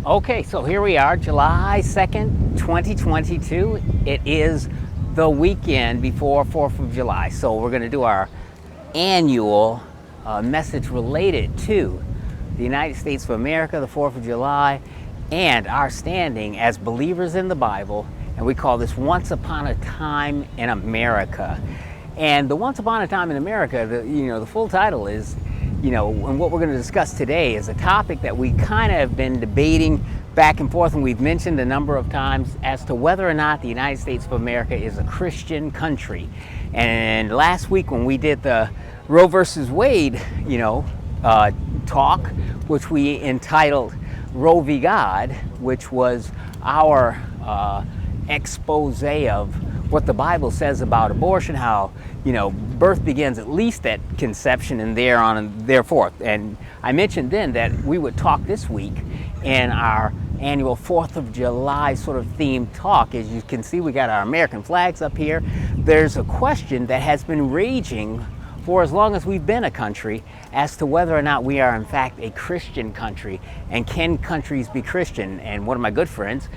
Okay, so here we are, July 2nd, 2022. It is the weekend before 4th of July. So we're going to do our annual message related to the United States of America, the 4th of July, and our standing as believers in the Bible. And we call this Once Upon a Time in America. And the Once Upon a Time in America, the full title is, and what we're going to discuss today is a topic that we kind of have been debating back and forth, and we've mentioned a number of times as to whether or not the United States of America is a Christian country. And last week when we did the Roe versus Wade, talk, which we entitled Roe v. God, which was our expose of what the Bible says about abortion, how birth begins at least at conception and thereon and thereforth. And I mentioned then that we would talk this week in our annual 4th of July sort of themed talk. As you can see, we got our American flags up here. There's a question that has been raging for as long as we've been a country as to whether or not we are in fact a Christian country, and can countries be Christian? And one of my good friends,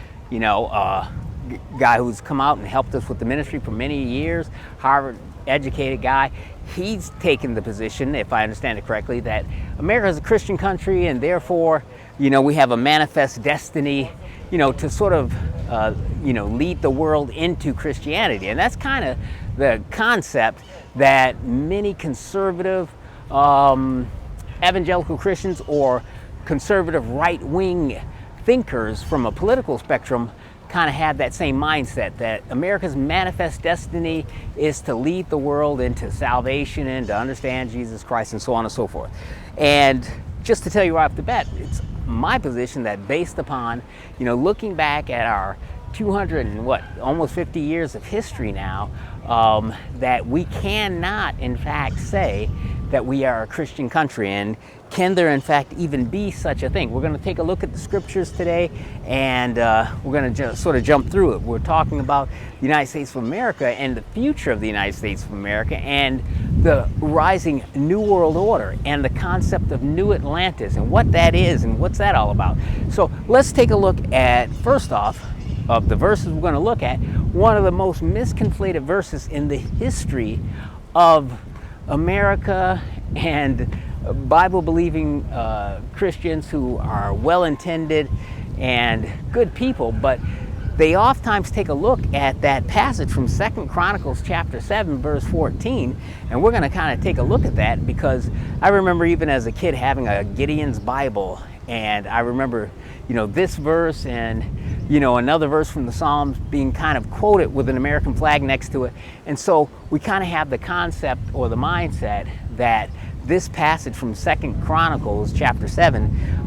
guy who's come out and helped us with the ministry for many years, Harvard educated guy, he's taken the position, if I understand it correctly, that America is a Christian country and therefore, we have a manifest destiny, to sort of, lead the world into Christianity. And that's kind of the concept that many conservative evangelical Christians or conservative right-wing thinkers from a political spectrum kind of have that same mindset, that America's manifest destiny is to lead the world into salvation and to understand Jesus Christ and so on and so forth. And just to tell you right off the bat, it's my position that based upon, looking back at our 200 and almost 50 years of history now, that we cannot in fact say that we are a Christian country. And can there in fact even be such a thing? We're going to take a look at the scriptures today, and we're going to sort of jump through it. We're talking about the United States of America and the future of the United States of America and the rising New World Order and the concept of New Atlantis and what that is and what's that all about. So let's take a look at, first off, of the verses we're going to look at, one of the most misconflated verses in the history of America and Bible-believing Christians who are well-intended and good people, but they oftentimes take a look at that passage from 2 Chronicles chapter 7, verse 14, and we're going to kind of take a look at that because I remember even as a kid having a Gideon's Bible, and I remember, this verse and, another verse from the Psalms being kind of quoted with an American flag next to it. And so we kind of have the concept or the mindset that this passage from 2 Chronicles chapter 7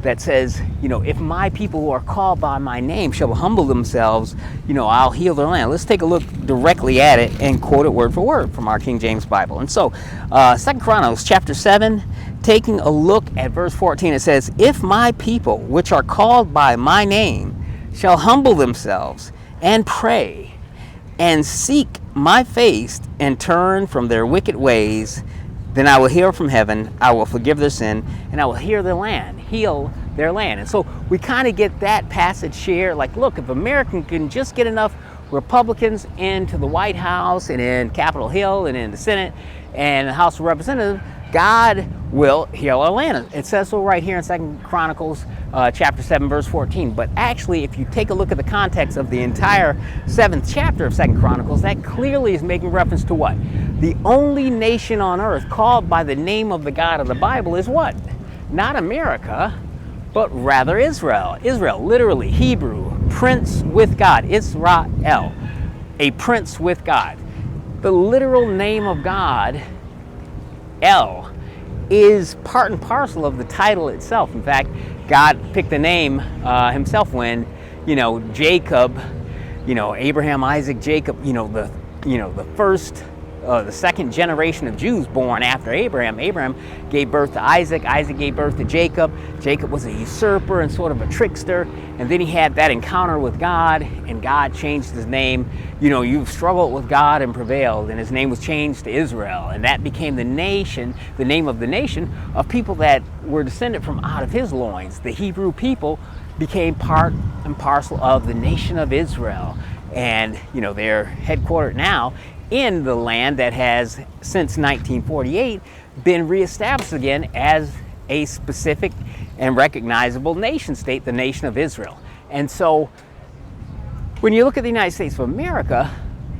that says, if my people who are called by my name shall humble themselves, I'll heal their land. Let's take a look directly at it and quote it word for word from our King James Bible. And so 2 Chronicles chapter 7, taking a look at verse 14, it says, if my people which are called by my name shall humble themselves and pray and seek my face and turn from their wicked ways, then I will hear from heaven, I will forgive their sin, and I will heal their land. And so we kind of get that passage here, like, look, if America can just get enough Republicans into the White House and in Capitol Hill and in the Senate and the House of Representatives, God will heal our land. It says so right here in 2 Chronicles chapter 7, verse 14. But actually, if you take a look at the context of the entire 7th chapter of 2 Chronicles, that clearly is making reference to what? The only nation on earth called by the name of the God of the Bible is what? Not America, but rather Israel. Israel, literally, Hebrew, prince with God. Israel, a prince with God. The literal name of God, El, is part and parcel of the title itself. In fact, God picked the name himself when, Jacob, Abraham, Isaac, Jacob, the first the second generation of Jews born after Abraham. Abraham gave birth to Isaac. Isaac gave birth to Jacob. Jacob was a usurper and sort of a trickster. And then he had that encounter with God, and God changed his name. You know, you've struggled with God and prevailed, and his name was changed to Israel. And that became the nation, the name of the nation of people that were descended from out of his loins. The Hebrew people became part and parcel of the nation of Israel. And, you know, they're headquartered now in the land that has, since 1948, been reestablished again as a specific and recognizable nation state, the nation of Israel. And so when you look at the United States of America,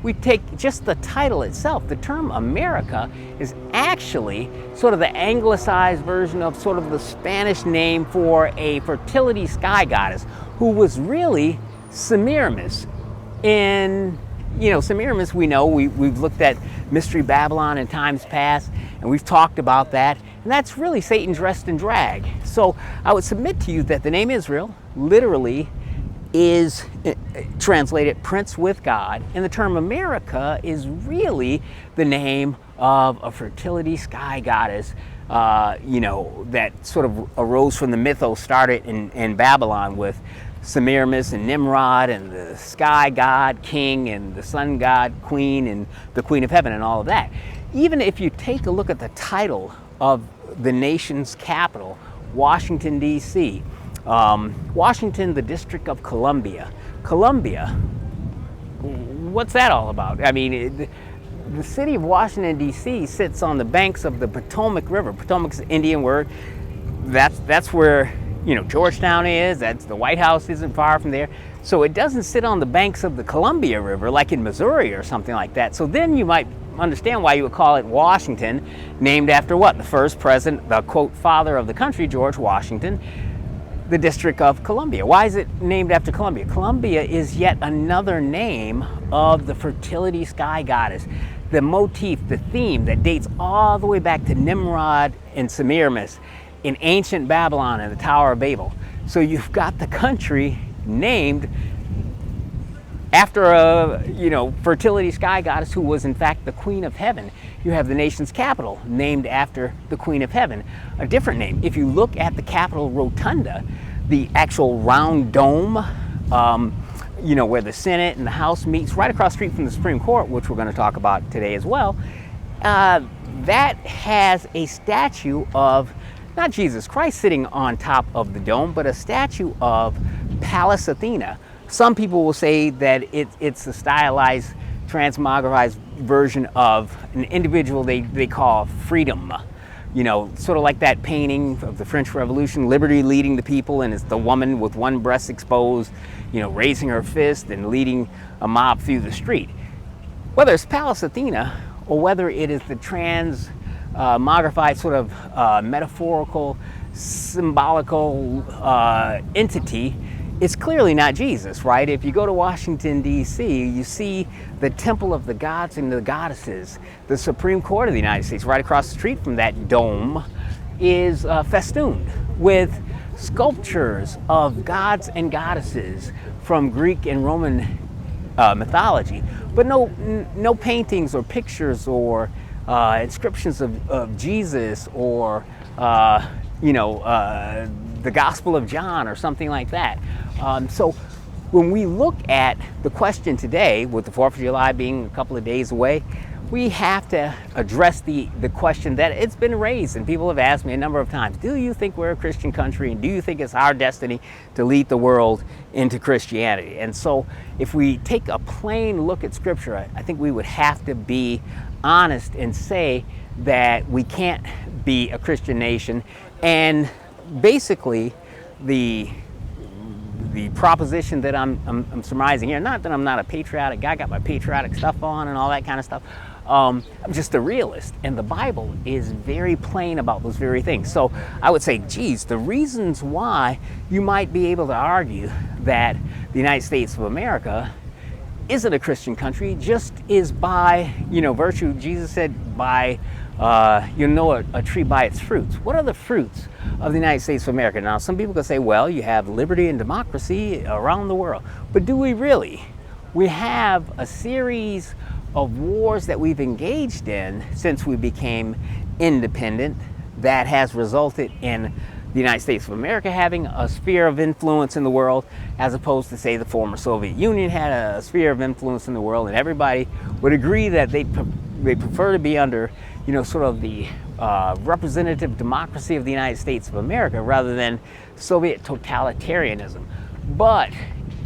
we take just the title itself. The term America is actually sort of the anglicized version of sort of the Spanish name for a fertility sky goddess who was really Semiramis. In, you know, Semiramis, we know, we've looked at Mystery Babylon in times past, and we've talked about that, and that's really Satan dressed in drag. So I would submit to you that the name Israel literally is translated Prince with God, and the term America is really the name of a fertility sky goddess, you know, that sort of arose from the mythos started in Babylon with Semiramis and Nimrod and the sky god king and the sun god queen and the queen of heaven and all of that. Even if you take a look at the title of the nation's capital, Washington, D.C., Washington, the District of Columbia. Columbia, what's that all about? I mean, the city of Washington, D.C. sits on the banks of the Potomac River. Potomac's an Indian word. That's where, you know, Georgetown is. That's the White House isn't far from there. So it doesn't sit on the banks of the Columbia River like in Missouri or something like that. So then you might understand why you would call it Washington, named after what? The first president, the quote, father of the country, George Washington, the District of Columbia. Why is it named after Columbia? Columbia is yet another name of the fertility sky goddess. The motif, the theme that dates all the way back to Nimrod and Semiramis in ancient Babylon and the Tower of Babel. So you've got the country named after a, you know, fertility sky goddess who was in fact the Queen of Heaven. You have the nation's capital named after the Queen of Heaven, a different name. If you look at the Capitol Rotunda, the actual round dome, you know, where the Senate and the House meets, right across the street from the Supreme Court, which we're going to talk about today as well, that has a statue of not Jesus Christ sitting on top of the dome, but a statue of Pallas Athena. Some people will say that it's a stylized, transmogrified version of an individual they call Freedom. You know, sort of like that painting of the French Revolution, liberty leading the people, and it's the woman with one breast exposed, you know, raising her fist and leading a mob through the street. Whether it's Pallas Athena or whether it is the transmogrified sort of metaphorical, symbolical entity, it's clearly not Jesus, right? If you go to Washington, D.C., you see the Temple of the Gods and the Goddesses. The Supreme Court of the United States, right across the street from that dome, is festooned with sculptures of gods and goddesses from Greek and Roman mythology, but no paintings or pictures or inscriptions of Jesus or you know, the Gospel of John or something like that. So when we look at the question today, with the 4th of July being a couple of days away, we have to address the question that it's been raised, and people have asked me a number of times, do you think we're a Christian country, and do you think it's our destiny to lead the world into Christianity? And so if we take a plain look at Scripture, I think we would have to be honest and say that we can't be a Christian nation. And basically the proposition that I'm surmising here, not that I'm not a patriotic guy, got my patriotic stuff on and all that kind of stuff, I'm just a realist, and the Bible is very plain about those very things. So I would say, geez, the reasons why you might be able to argue that the United States of America isn't a Christian country just is by, you know, virtue. Jesus said, by you know a tree by its fruits. What are the fruits of the United States of America? Now, some people could say, well, you have liberty and democracy around the world. But do we really? We have a series of wars that we've engaged in since we became independent that has resulted in the United States of America having a sphere of influence in the world, as opposed to, say, the former Soviet Union had a sphere of influence in the world, and everybody would agree that they prefer to be under, sort of the representative democracy of the United States of America rather than Soviet totalitarianism. But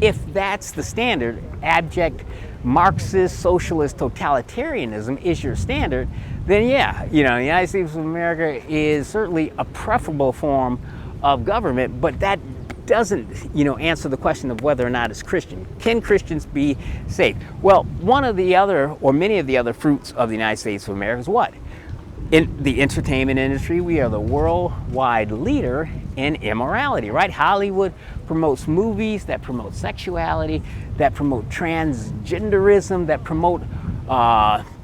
if that's the standard, abject Marxist, socialist totalitarianism is your standard, then yeah, the United States of America is certainly a preferable form of government, but that doesn't, answer the question of whether or not it's Christian. Can Christians be saved? Well, one of the other, or many of the other fruits of the United States of America is what? In the entertainment industry, we are the worldwide leader in immorality, right? Hollywood promotes movies that promote sexuality, that promote transgenderism, that promote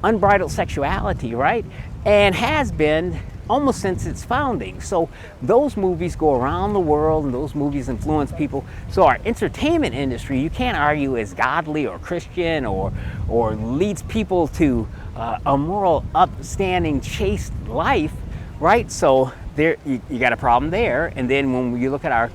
unbridled sexuality, right? And has been almost since its founding. So those movies go around the world, and those movies influence people. So our entertainment industry, you can't argue is godly or Christian or leads people to a moral, upstanding, chaste life, right? So there, you got a problem there. And then when you look at our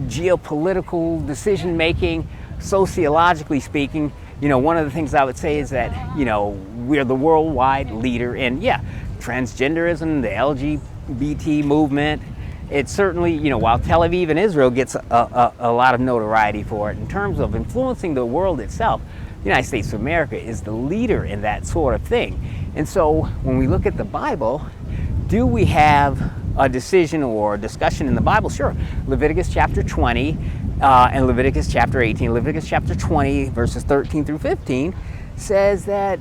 geopolitical decision making, sociologically speaking, one of the things I would say is that, we're the worldwide leader in, transgenderism, the LGBT movement. It's certainly, while Tel Aviv and Israel gets a lot of notoriety for it, in terms of influencing the world itself, the United States of America is the leader in that sort of thing. And so when we look at the Bible, do we have a decision or a discussion in the Bible? Sure. Leviticus chapter 20 and Leviticus chapter 18. Leviticus chapter 20, verses 13 through 15 says that,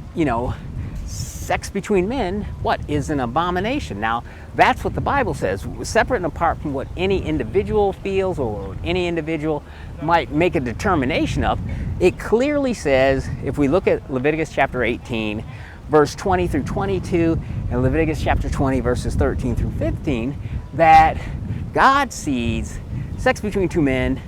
sex between men, is an abomination. Now, that's what the Bible says, separate and apart from what any individual feels or any individual might make a determination of. It clearly says, if we look at Leviticus chapter 18, verse 20 through 22, and Leviticus chapter 20, verses 13 through 15, that God sees sex between two men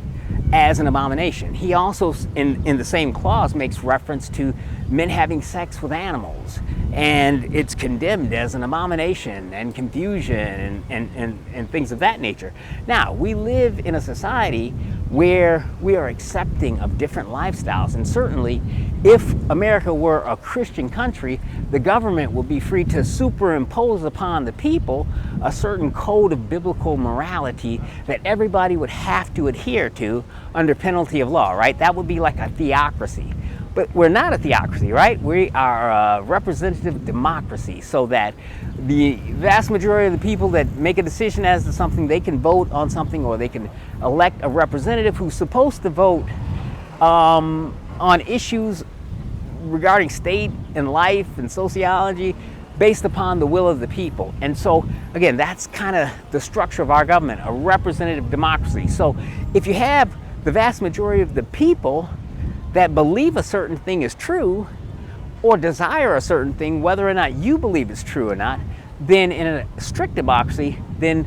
as an abomination. He also, in the same clause, makes reference to men having sex with animals, and it's condemned as an abomination and confusion and things of that nature. Now, we live in a society where we are accepting of different lifestyles, and certainly if America were a Christian country, the government would be free to superimpose upon the people a certain code of biblical morality that everybody would have to adhere to under penalty of law, right? That would be like a theocracy. But we're not a theocracy, right? We are a representative democracy, so that the vast majority of the people that make a decision as to something, they can vote on something, or they can elect a representative who's supposed to vote on issues regarding state and life and sociology based upon the will of the people. And so, again, that's kind of the structure of our government, a representative democracy. So if you have the vast majority of the people that believe a certain thing is true, or desire a certain thing, whether or not you believe it's true or not, then in a strict democracy, then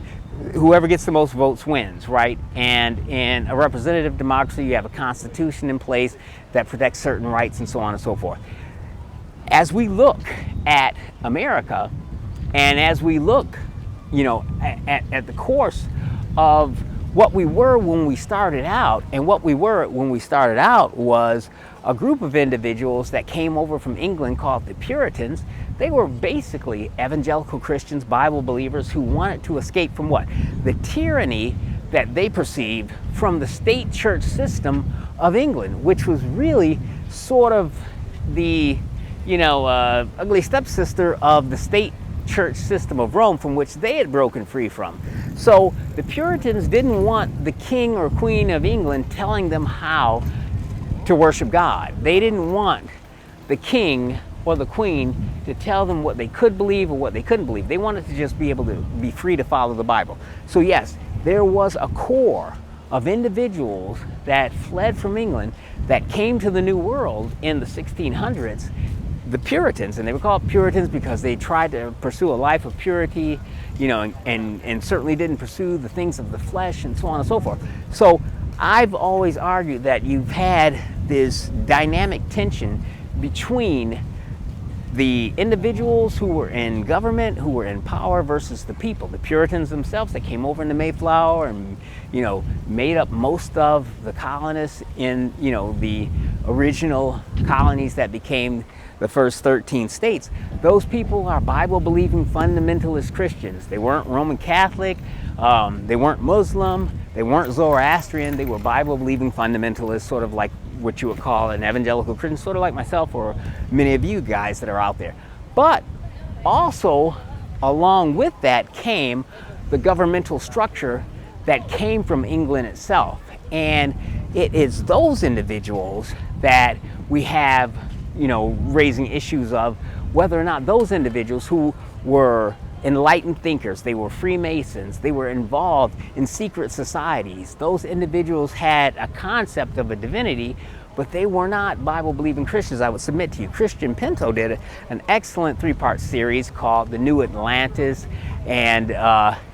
whoever gets the most votes wins, right? And in a representative democracy, you have a constitution in place that protects certain rights and so on and so forth. As we look at America, and as we look, at the course of what we were when we started out, and what we were when we started out was a group of individuals that came over from England called the Puritans. They were basically evangelical Christians, Bible believers, who wanted to escape from what? The tyranny that they perceived from the state church system of England, which was really sort of the, ugly stepsister of the state church system of Rome, from which they had broken free from. So the Puritans didn't want the king or queen of England telling them how to worship God. They didn't want the king or the queen to tell them what they could believe or what they couldn't believe. They wanted to just be able to be free to follow the Bible. So yes, there was a core of individuals that fled from England that came to the New World in the 1600s, the Puritans, and they were called Puritans because they tried to pursue a life of purity, and certainly didn't pursue the things of the flesh and so on and so forth. So I've always argued that you've had this dynamic tension between the individuals who were in government, who were in power, versus the people, the Puritans themselves that came over in the Mayflower and, made up most of the colonists in, the original colonies that became the first 13 states. Those people are Bible-believing fundamentalist Christians. They weren't Roman Catholic, they weren't Muslim, they weren't Zoroastrian, they were Bible-believing fundamentalists, sort of like what you would call an evangelical Christian, sort of like myself or many of you guys that are out there. But also, along with that came the governmental structure that came from England itself. And it is those individuals that we have, raising issues of whether or not those individuals who were enlightened thinkers, they were Freemasons, they were involved in secret societies. Those individuals had a concept of a divinity, but they were not Bible-believing Christians, I would submit to you. Christian Pinto did an excellent 3-part series called The New Atlantis, and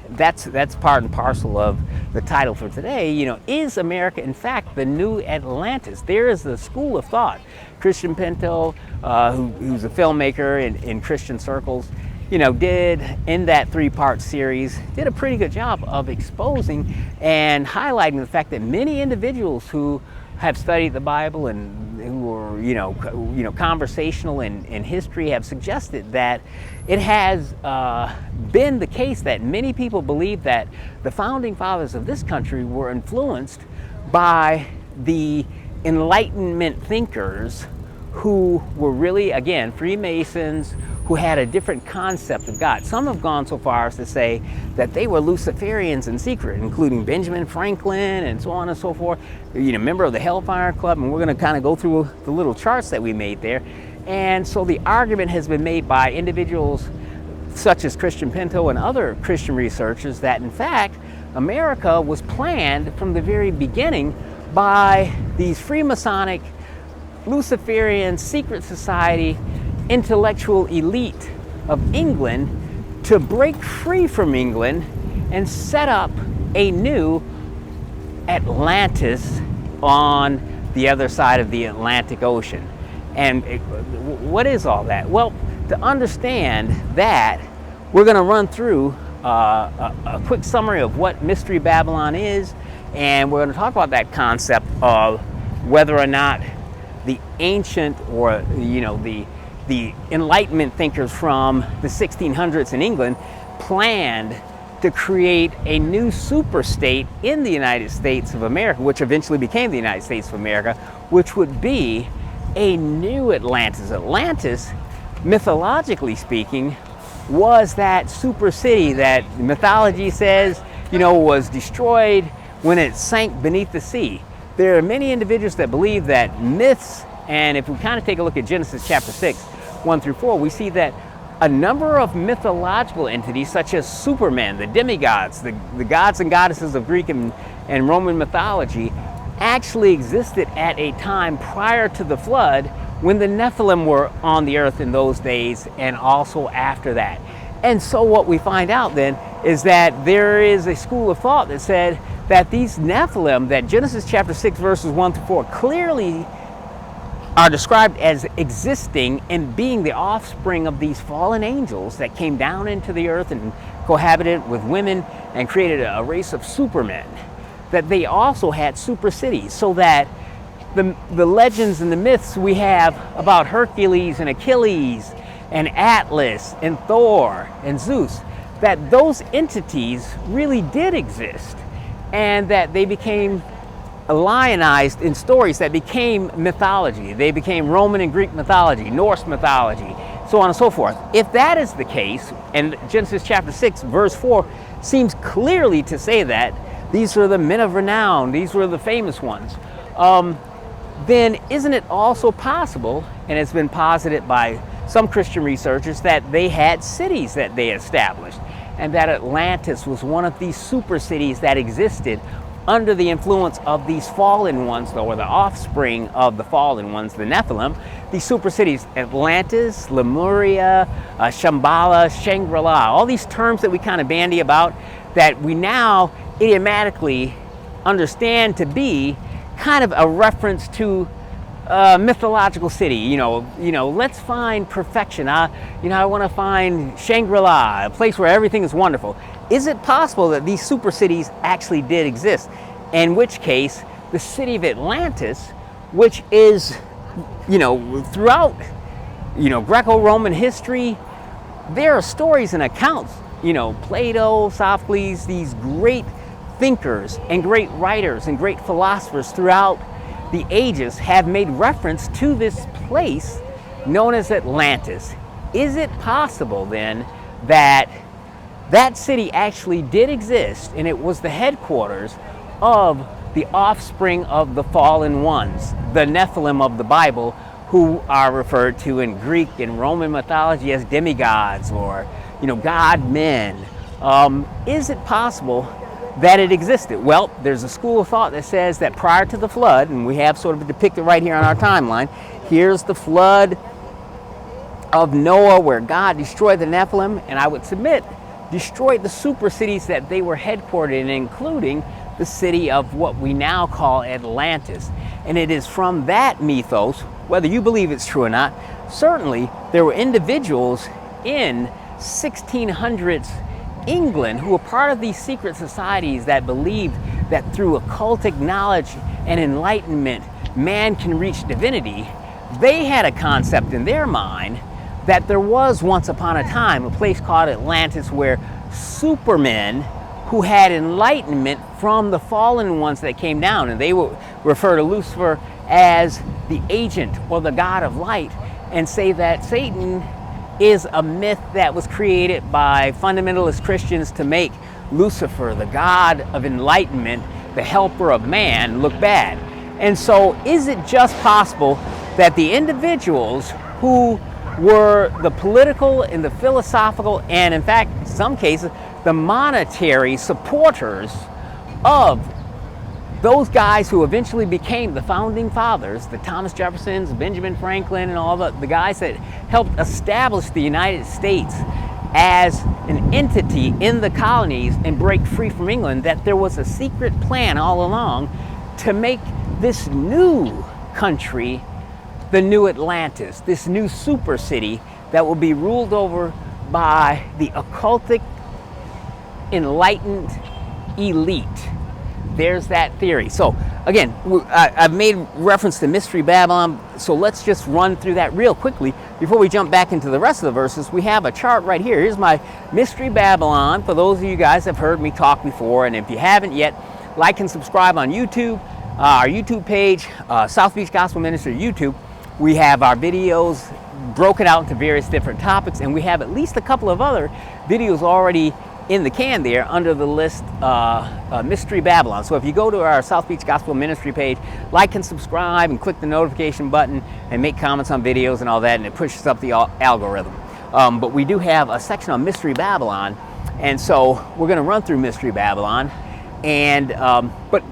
that's part and parcel of the title for today. Is America in fact the new Atlantis? There is a school of thought. Christian Pinto, who's a filmmaker in Christian circles, did, in that 3-part series, did a pretty good job of exposing and highlighting the fact that many individuals who have studied the Bible and who are, conversational in history have suggested that it has been the case that many people believe that the founding fathers of this country were influenced by the Enlightenment thinkers who were really, again, Freemasons, who had a different concept of God. Some have gone so far as to say that they were Luciferians in secret, including Benjamin Franklin and so on and so forth, member of the Hellfire Club, and we're going to kind of go through the little charts that we made there. And so the argument has been made by individuals such as Christian Pinto and other Christian researchers that, in fact, America was planned from the very beginning by these Freemasonic, Luciferian, secret society, intellectual elite of England to break free from England and set up a new Atlantis on the other side of the Atlantic Ocean. And what is all that? Well, to understand that, we're going to run through a quick summary of what Mystery Babylon is, and we're going to talk about that concept of whether or not the ancient or the Enlightenment thinkers from the 1600s in England planned to create a new super state in the United States of America, which eventually became the United States of America, which would be a new Atlantis. Atlantis, mythologically speaking, was that super city that mythology says, was destroyed when it sank beneath the sea. There are many individuals that believe that myths, and if we kind of take a look at Genesis chapter 6, 1 through 4, we see that a number of mythological entities, such as supermen, the demigods, the gods and goddesses of Greek and Roman mythology, actually existed at a time prior to the flood when the Nephilim were on the earth in those days, and also after that. And so what we find out then is that there is a school of thought that said that these Nephilim, that Genesis chapter 6 verses 1 through 4 clearly are described as existing and being the offspring of these fallen angels that came down into the earth and cohabited with women and created a race of supermen, that they also had super cities, so that the legends and the myths we have about Hercules and Achilles and Atlas and Thor and Zeus, that those entities really did exist, and that they became lionized in stories that became mythology. They became Roman and Greek mythology, Norse mythology, so on and so forth. If that is the case, and Genesis chapter 6 verse 4 seems clearly to say that these are the men of renown, these were the famous ones, then isn't it also possible, and it's been posited by some Christian researchers, that they had cities that they established, and that Atlantis was one of these super cities that existed under the influence of these fallen ones, or the offspring of the fallen ones, the Nephilim, these super cities, Atlantis, Lemuria, Shambhala, Shangri-La, all these terms that we kind of bandy about, that we now idiomatically understand to be kind of a reference to mythological city. Let's find perfection. I want to find Shangri-La, a place where everything is wonderful. Is it possible that these super cities actually did exist? In which case, the city of Atlantis, which is, throughout, Greco-Roman history, there are stories and accounts, Plato, Sophocles, these great thinkers and great writers and great philosophers throughout the ages have made reference to this place known as Atlantis. Is it possible then that that city actually did exist and it was the headquarters of the offspring of the fallen ones, the Nephilim of the Bible, who are referred to in Greek and Roman mythology as demigods or, god-men? Is it possible that it existed? Well, there's a school of thought that says that prior to the flood, and we have sort of depicted right here on our timeline, here's the flood of Noah where God destroyed the Nephilim, and I would submit, destroyed the super cities that they were headquartered in, including the city of what we now call Atlantis. And it is from that mythos, whether you believe it's true or not, certainly there were individuals in 1600s England who were part of these secret societies that believed that through occultic knowledge and enlightenment, man can reach divinity. They had a concept in their mind that there was once upon a time a place called Atlantis where supermen who had enlightenment from the fallen ones that came down, and they would refer to Lucifer as the agent or the god of light, and say that Satan is a myth that was created by fundamentalist Christians to make Lucifer, the god of enlightenment, the helper of man, look bad. And so is it just possible that the individuals who were the political and the philosophical, and in fact, in some cases, the monetary supporters of those guys who eventually became the founding fathers, the Thomas Jeffersons, Benjamin Franklin, and all the guys that helped establish the United States as an entity in the colonies and break free from England, that there was a secret plan all along to make this new country the new Atlantis, this new super city that will be ruled over by the occultic, enlightened elite. There's that theory. So again, I've made reference to Mystery Babylon, so let's just run through that real quickly before we jump back into the rest of the verses. We have a chart right here. Here's my Mystery Babylon. For those of you guys that have heard me talk before, and if you haven't yet, like and subscribe on YouTube, our YouTube page, South Beach Gospel Ministry YouTube. We have our videos broken out into various different topics, and we have at least a couple of other videos already in the can there under the list Mystery Babylon. So if you go to our South Beach Gospel Ministry page, like and subscribe and click the notification button and make comments on videos and all that, and it pushes up the algorithm. But we do have a section on Mystery Babylon, and so we're going to run through Mystery Babylon. And but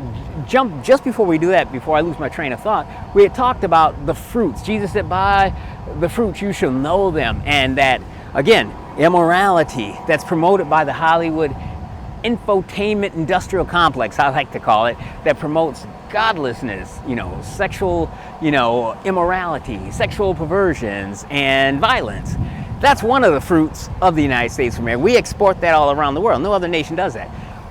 jump just before we do that, before I lose my train of thought, we had talked about the fruits. Jesus said, by the fruits you shall know them. And that, again, immorality that's promoted by the Hollywood infotainment industrial complex, I like to call it, that promotes godlessness, sexual, immorality, sexual perversions, and violence. That's one of the fruits of the United States of America. We export that all around the world. No other nation does that.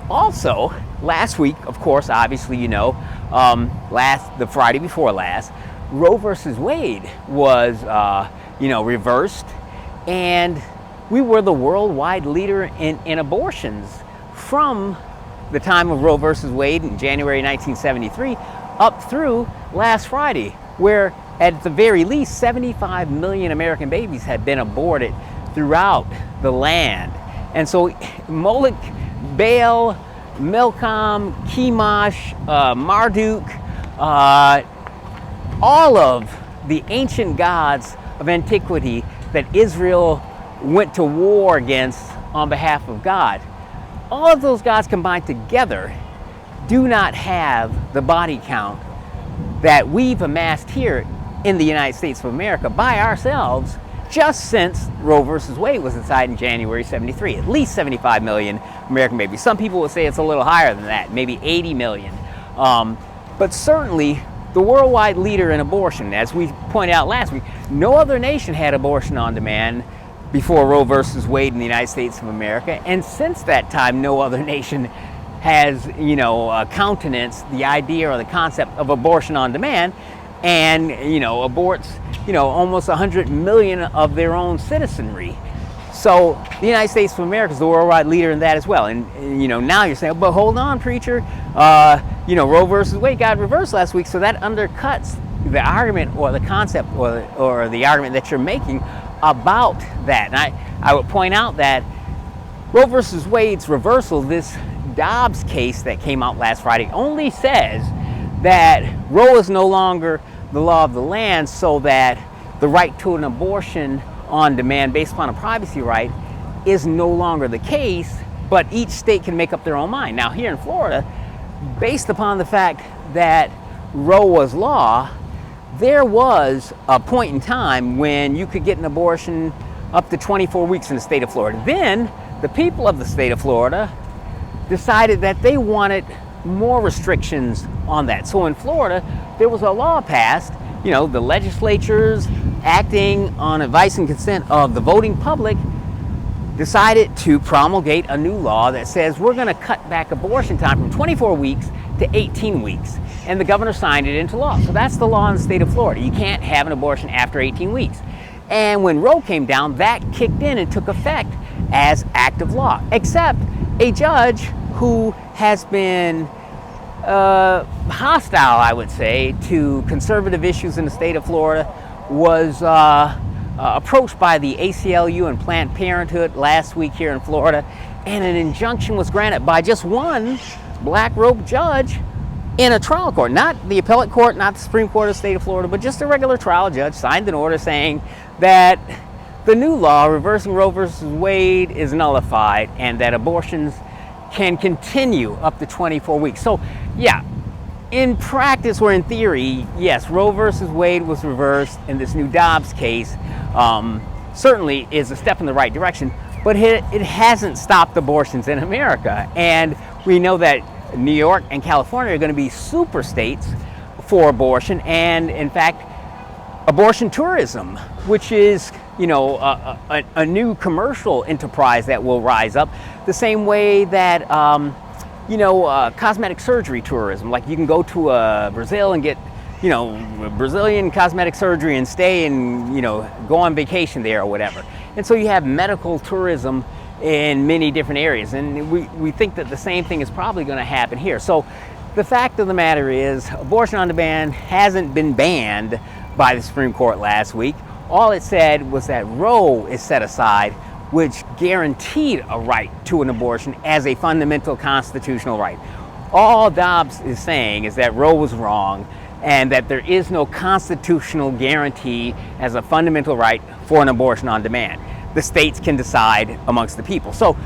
Also, last week, of course, obviously, the Friday before last, Roe versus Wade was, reversed, and we were the worldwide leader in abortions from the time of Roe versus Wade in January 1973 up through last Friday, where at the very least 75 million American babies had been aborted throughout the land. And so Moloch, Baal, Milcom, Chemosh, Marduk, all of the ancient gods of antiquity that Israel went to war against on behalf of God, all of those gods combined together do not have the body count that we've amassed here in the United States of America by ourselves just since Roe versus Wade was decided in January 73. At least 75 million American babies. Some people would say it's a little higher than that, maybe 80 million. But certainly the worldwide leader in abortion. As we pointed out last week, no other nation had abortion on demand before Roe versus Wade in the United States of America, and since that time, no other nation has, countenanced the idea or the concept of abortion on demand, and aborts, almost 100 million of their own citizenry. So the United States of America is the worldwide leader in that as well. And now you're saying, but hold on, preacher, Roe versus Wade got reversed last week, so that undercuts the argument or the concept or the argument that you're making about that. And I would point out that Roe versus Wade's reversal, this Dobbs case that came out last Friday, only says that Roe is no longer the law of the land, so that the right to an abortion on demand based upon a privacy right is no longer the case, but each state can make up their own mind. Now here in Florida, based upon the fact that Roe was law, there was a point in time when you could get an abortion up to 24 weeks in the state of Florida. Then the people of the state of Florida decided that they wanted more restrictions on that. So in Florida, there was a law passed, the legislatures acting on advice and consent of the voting public decided to promulgate a new law that says we're going to cut back abortion time from 24 weeks to 18 weeks. And the governor signed it into law. So that's the law in the state of Florida. You can't have an abortion after 18 weeks. And when Roe came down, that kicked in and took effect as active law, except a judge who has been hostile, I would say, to conservative issues in the state of Florida was approached by the ACLU and Planned Parenthood last week here in Florida, and an injunction was granted by just one black robe judge in a trial court, not the appellate court, not the Supreme Court of the state of Florida, but just a regular trial judge signed an order saying that the new law reversing Roe versus Wade is nullified and that abortions can continue up to 24 weeks. So yeah, in practice or in theory, yes, Roe versus Wade was reversed, and this new Dobbs case certainly is a step in the right direction, but it hasn't stopped abortions in America. And we know that New York and California are going to be super states for abortion, and in fact, abortion tourism, which is a new commercial enterprise that will rise up, the same way that cosmetic surgery tourism. Like you can go to Brazil and get Brazilian cosmetic surgery and stay and go on vacation there or whatever. And so you have medical tourism in many different areas, and we think that the same thing is probably going to happen here. So the fact of the matter is, abortion on demand hasn't been banned by the Supreme Court last week. All it said was that Roe is set aside, which guaranteed a right to an abortion as a fundamental constitutional right. All Dobbs is saying is that Roe was wrong and that there is no constitutional guarantee as a fundamental right for an abortion on demand. The states can decide amongst the people. So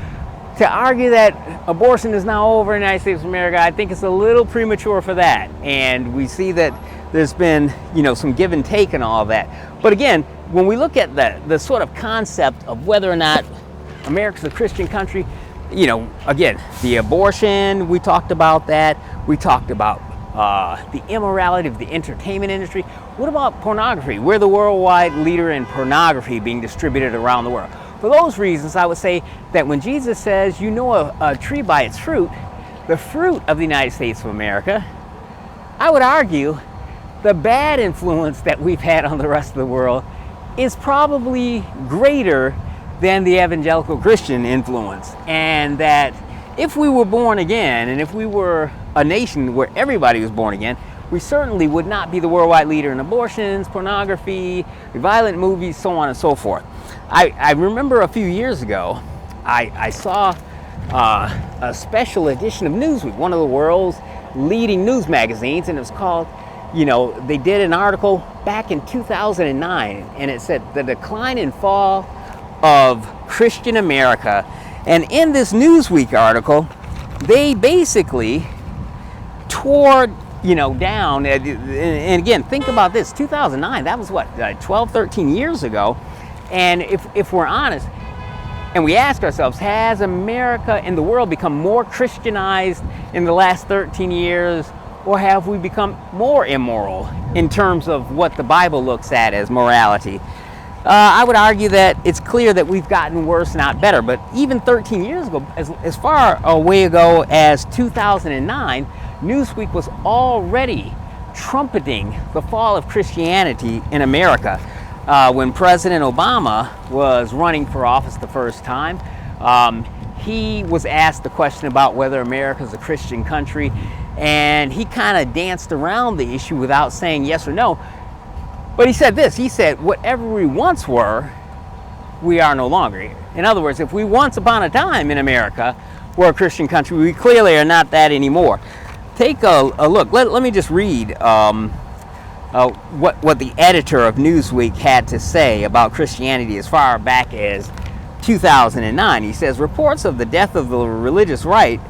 to argue that abortion is now over in the United States of America, I think it's a little premature for that. And we see that there's been, some give and take and all that. But again, when we look at the sort of concept of whether or not America's a Christian country, again, the abortion, we talked about that. We talked about the immorality of the entertainment industry. What about pornography? We're the worldwide leader in pornography being distributed around the world. For those reasons, I would say that when Jesus says, a tree by its fruit, the fruit of the United States of America, I would argue the bad influence that we've had on the rest of the world is probably greater than the evangelical Christian influence. And that if we were born again, and if we were a nation where everybody was born again, we certainly would not be the worldwide leader in abortions, pornography, violent movies, so on and so forth. I remember a few years ago, I saw a special edition of Newsweek, one of the world's leading news magazines, and it was called, they did an article back in 2009, and it said the decline and fall of Christian America. And in this Newsweek article, they basically tore down, and again, think about this, 2009, that was what, 12, 13 years ago. And if we're honest, and we ask ourselves, has America and the world become more Christianized in the last 13 years, or have we become more immoral in terms of what the Bible looks at as morality? I would argue that it's clear that we've gotten worse, not better. But even 13 years ago, as far away ago as 2009, Newsweek was already trumpeting the fall of Christianity in America. When President Obama was running for office the first time, he was asked the question about whether America is a Christian country, and he kind of danced around the issue without saying yes or no. But he said this, he said, whatever we once were, we are no longer. In other words, if we once upon a time in America were a Christian country, we clearly are not that anymore. Take a look. Let me just read what the editor of Newsweek had to say about Christianity as far back as 2009. He says, reports of the death of the religious right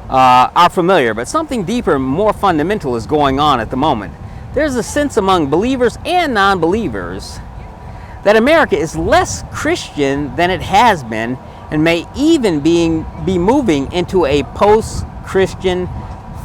are familiar, but something deeper, more fundamental is going on at the moment. There's a sense among believers and non-believers that America is less Christian than it has been, and may even be moving into a post-Christian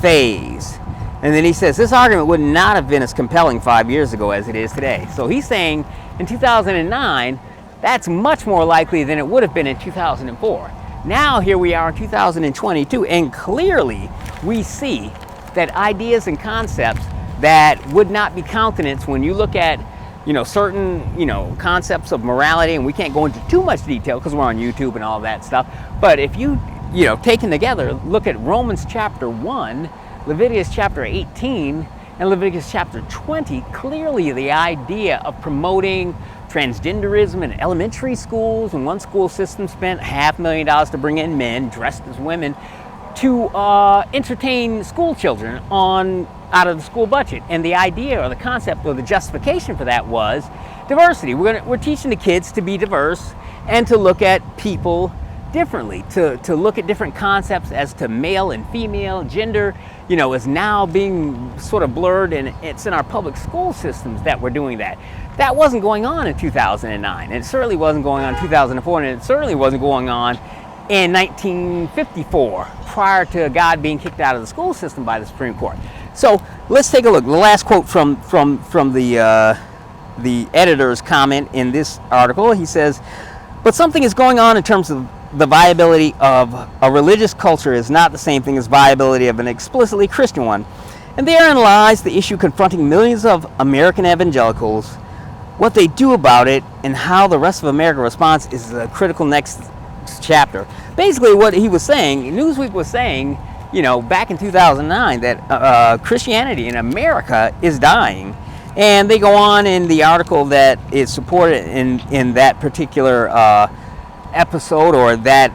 phase. And then he says, this argument would not have been as compelling 5 years ago as it is today. So he's saying in 2009, that's much more likely than it would have been in 2004. Now here we are in 2022, and clearly we see that ideas and concepts that would not be countenanced when you look at, certain, concepts of morality, and we can't go into too much detail because we're on YouTube and all that stuff. But if you, taken together, look at Romans chapter 1, Leviticus chapter 18, and Leviticus chapter 20, clearly the idea of promoting transgenderism in elementary schools, and one school system spent $500,000 to bring in men dressed as women to entertain school children out of the school budget. And the idea or the concept or the justification for that was diversity. We're teaching the kids to be diverse and to look at people differently, to look at different concepts as to male and female. Gender, is now being sort of blurred, and it's in our public school systems that we're doing that. That wasn't going on in 2009, and it certainly wasn't going on in 2004, and it certainly wasn't going on in 1954, prior to God being kicked out of the school system by the Supreme Court. So let's take a look. The last quote from the editor's comment in this article. He says, but something is going on in terms of the viability of a religious culture is not the same thing as viability of an explicitly Christian one. And therein lies the issue confronting millions of American evangelicals. What they do about it and how the rest of America responds is a critical next chapter. Basically what he was saying, Newsweek was saying, back in 2009, that Christianity in America is dying. And they go on in the article that is supported in that particular episode or that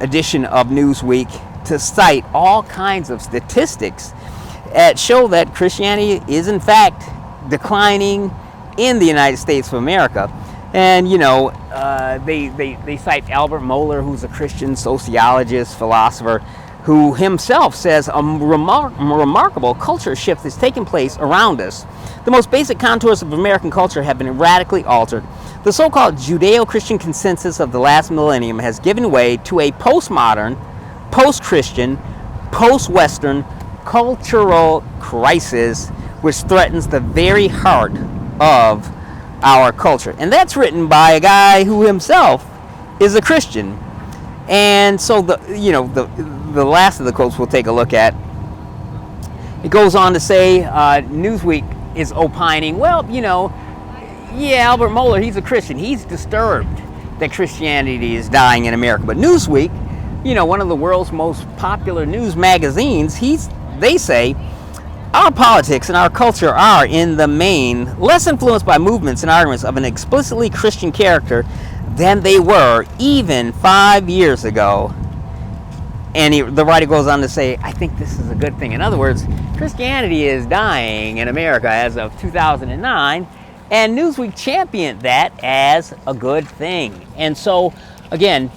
edition of Newsweek to cite all kinds of statistics that show that Christianity is in fact declining in the United States of America. And they cite Albert Mohler, who's a Christian sociologist, philosopher, who himself says a remarkable culture shift is taking place around us. The most basic contours of American culture have been radically altered. The so-called Judeo-Christian consensus of the last millennium has given way to a postmodern, post-Christian, post-Western cultural crisis which threatens the very heart of our culture. And that's written by a guy who himself is a Christian. And so the last of the quotes we'll take a look at, it goes on to say Newsweek is opining, Albert Mohler, he's a Christian. He's disturbed that Christianity is dying in America. But Newsweek, one of the world's most popular news magazines, they say our politics and our culture are, in the main, less influenced by movements and arguments of an explicitly Christian character than they were even 5 years ago. And the writer goes on to say, I think this is a good thing. In other words, Christianity is dying in America as of 2009, and Newsweek championed that as a good thing. And so, again,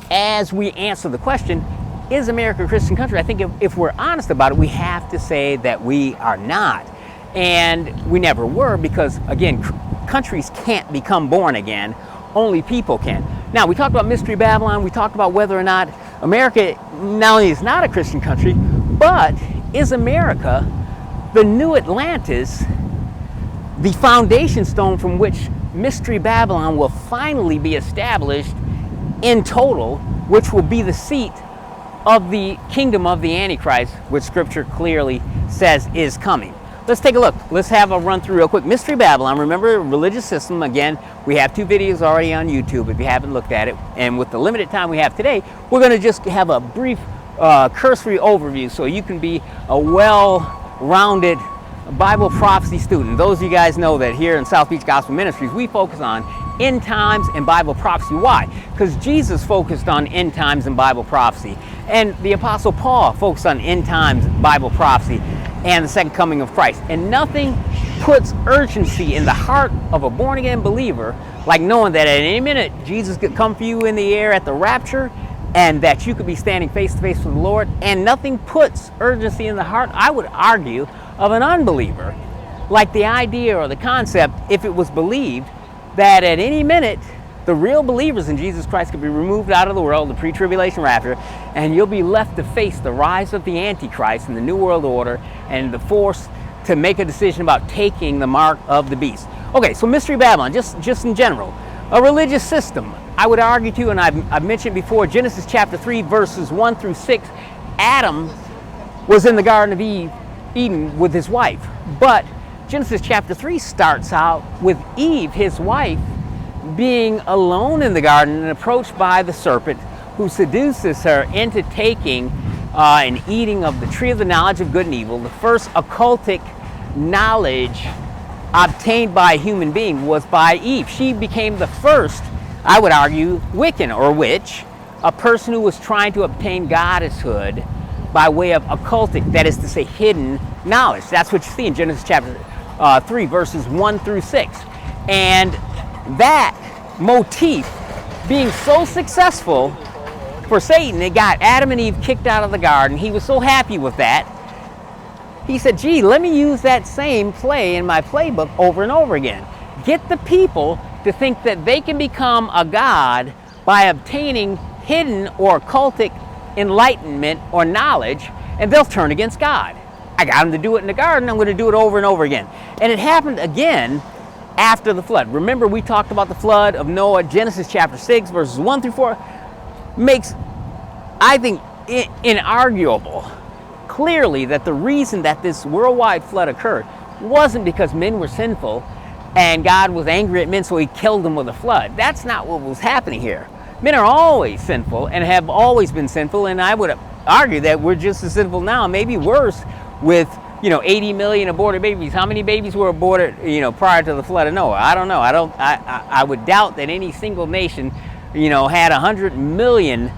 as we answer the question, is America a Christian country? I think if we're honest about it, we have to say that we are not. And we never were, because, again, countries can't become born again. Only people can. Now, we talked about Mystery Babylon. We talked about whether or not America not only is not a Christian country, but is America, the new Atlantis, the foundation stone from which Mystery Babylon will finally be established in total, which will be the seat of the kingdom of the Antichrist, which Scripture clearly says is coming. Let's take a look. Let's have a run through real quick. Mystery Babylon, remember, religious system. Again, we have 2 videos already on YouTube if you haven't looked at it. And with the limited time we have today, we're going to just have a brief cursory overview so you can be a well-rounded Bible prophecy student. Those of you guys know that here in South Beach Gospel Ministries, we focus on end times and Bible prophecy. Why? Because Jesus focused on end times and Bible prophecy. And the Apostle Paul focused on end times, Bible prophecy, and the second coming of Christ. And nothing puts urgency in the heart of a born-again believer like knowing that at any minute Jesus could come for you in the air at the rapture, and that you could be standing face to face with the Lord. And nothing puts urgency in the heart, I would argue, of an unbeliever like the idea or the concept, if it was believed, that at any minute the real believers in Jesus Christ could be removed out of the world, the pre-tribulation rapture, and you'll be left to face the rise of the Antichrist and the New World Order and the force to make a decision about taking the mark of the beast. Okay, so Mystery Babylon, just in general, a religious system. I would argue to, and I've mentioned before, Genesis chapter 3, verses 1 through 6, Adam was in the Garden of Eden with his wife. But Genesis chapter 3 starts out with Eve, his wife, being alone in the garden and approached by the serpent, who seduces her into taking and eating of the tree of the knowledge of good and evil. The first occultic knowledge obtained by a human being was by Eve. She became the first, I would argue, Wiccan or witch, a person who was trying to obtain goddesshood by way of occultic, that is to say, hidden knowledge. That's what you see in Genesis chapter 3, verses 1 through 6. And that motif being so successful for Satan, it got Adam and Eve kicked out of the garden. He was so happy with that. He said, gee, let me use that same play in my playbook over and over again. Get the people to think that they can become a god by obtaining hidden or occultic enlightenment or knowledge, and they'll turn against God. I got them to do it in the garden. I'm going to do it over and over again. And it happened again after the flood. Remember, we talked about the flood of Noah. Genesis chapter 6, verses 1 through 4 makes, I think, inarguable clearly that the reason that this worldwide flood occurred wasn't because men were sinful and God was angry at men, so he killed them with a flood. That's not what was happening here. Men are always sinful and have always been sinful, and I would argue that we're just as sinful now, maybe worse, with 80 million aborted babies. How many babies were aborted prior to the flood of Noah? I don't know. I would doubt that any single nation had 100 million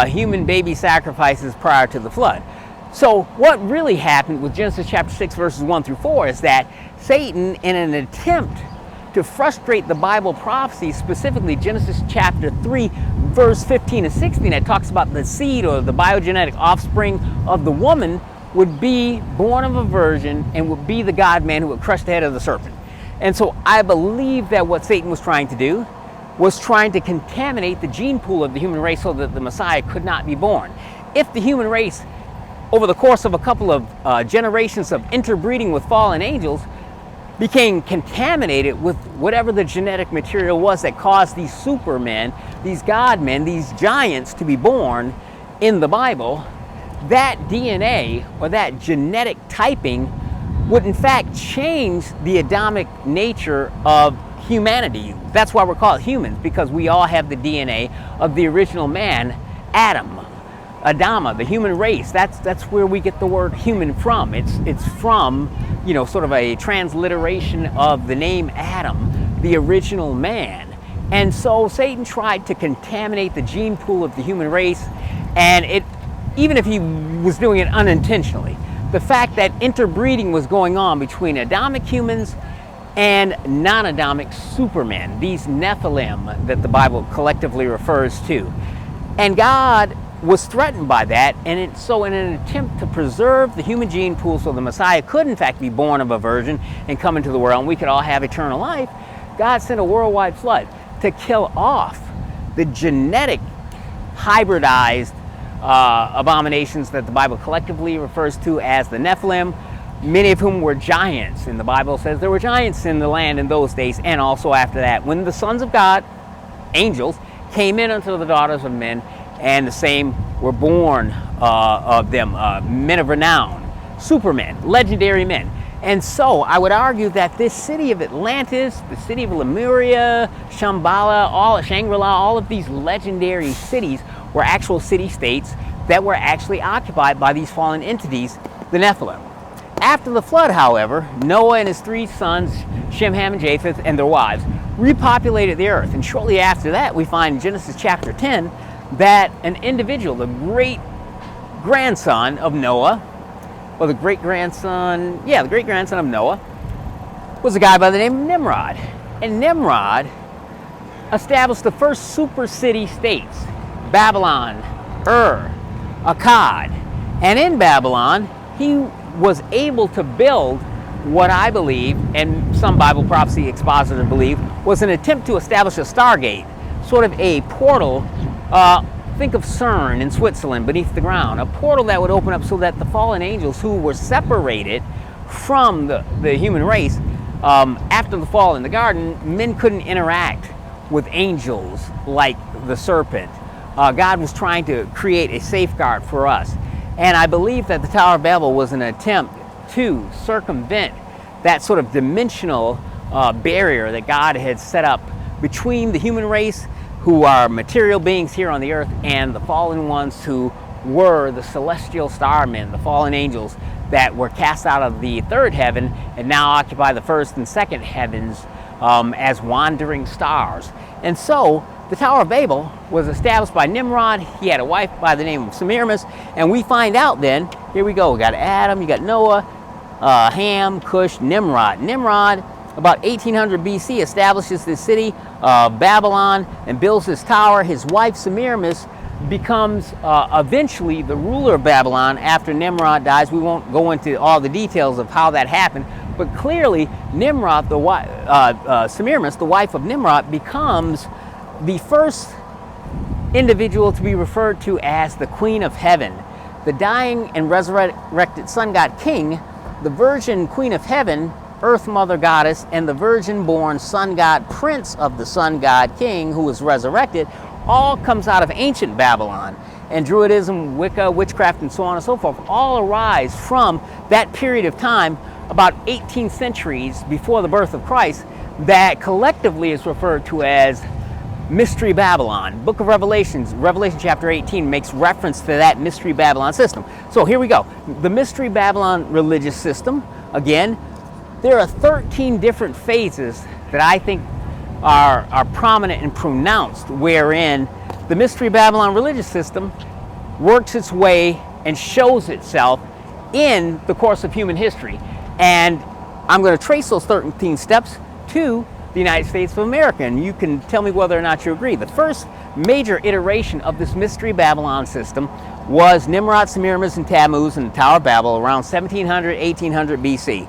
human baby sacrifices prior to the flood. So what really happened with Genesis chapter 6, verses 1 through 4 is that Satan, in an attempt to frustrate the Bible prophecy, specifically Genesis chapter 3, verse 15 and 16, that talks about the seed or the biogenetic offspring of the woman would be born of a virgin and would be the God-man who would crush the head of the serpent. And so I believe that what Satan was trying to do was trying to contaminate the gene pool of the human race so that the Messiah could not be born. If the human race, over the course of a couple of generations of interbreeding with fallen angels, became contaminated with whatever the genetic material was that caused these supermen, these God-men, these giants to be born in the Bible, that DNA or that genetic typing would in fact change the Adamic nature of humanity. That's why we're called humans, because we all have the DNA of the original man, Adam. Adama, the human race, that's where we get the word human from. It's from, sort of a transliteration of the name Adam, the original man. And so Satan tried to contaminate the gene pool of the human race, and even if he was doing it unintentionally, the fact that interbreeding was going on between Adamic humans and non-Adamic supermen, these Nephilim that the Bible collectively refers to. And God was threatened by that, and so in an attempt to preserve the human gene pool so the Messiah could in fact be born of a virgin and come into the world and we could all have eternal life, God sent a worldwide flood to kill off the genetic hybridized abominations that the Bible collectively refers to as the Nephilim, many of whom were giants. And the Bible says there were giants in the land in those days and also after that, when the sons of God, angels, came in unto the daughters of men, and the same were born of them, men of renown, supermen, legendary men. And so I would argue that this city of Atlantis, the city of Lemuria, Shangri-La, all of these legendary cities were actual city-states that were actually occupied by these fallen entities, the Nephilim. After the flood, however, Noah and his 3 sons, Shem, Ham, and Japheth, and their wives, repopulated the earth. And shortly after that, we find in Genesis chapter 10 that an individual, the great-grandson of Noah, or the great-grandson of Noah, was a guy by the name of Nimrod. And Nimrod established the first super city-states, Babylon, Akkad. And in Babylon, he was able to build what I believe, and some Bible prophecy expositors believe, was an attempt to establish a stargate, sort of a portal. Think of CERN in Switzerland beneath the ground, a portal that would open up so that the fallen angels who were separated from the human race after the fall in the garden, men couldn't interact with angels like the serpent. God was trying to create a safeguard for us. And I believe that the Tower of Babel was an attempt to circumvent that sort of dimensional barrier that God had set up between the human race, who are material beings here on the earth, and the fallen ones who were the celestial starmen, the fallen angels that were cast out of the third heaven and now occupy the first and second heavens as wandering stars. And so the Tower of Babel was established by Nimrod. He had a wife by the name of Semiramis, and we find out then, here we go, we got Adam, you got Noah, Ham, Cush, Nimrod. Nimrod, about 1800 BC, establishes this city of Babylon and builds this tower. His wife Semiramis becomes eventually the ruler of Babylon after Nimrod dies. We won't go into all the details of how that happened, but clearly Nimrod, Semiramis, the wife of Nimrod, becomes the first individual to be referred to as the Queen of Heaven. The dying and resurrected sun god king, the virgin Queen of Heaven, Earth Mother Goddess, and the virgin-born sun god prince of the sun god king who was resurrected, all comes out of ancient Babylon. And Druidism, Wicca, witchcraft, and so on and so forth all arise from that period of time, about 18 centuries before the birth of Christ, that collectively is referred to as Mystery Babylon. Book of Revelation chapter 18 makes reference to that Mystery Babylon system. So here we go. The Mystery Babylon religious system, again, there are 13 different phases that I think are prominent and pronounced, wherein the Mystery Babylon religious system works its way and shows itself in the course of human history. And I'm going to trace those 13 steps to the United States of America, and you can tell me whether or not you agree. The first major iteration of this Mystery Babylon system was Nimrod, Semiramis, and Tammuz in the Tower of Babel around 1700, 1800 BC.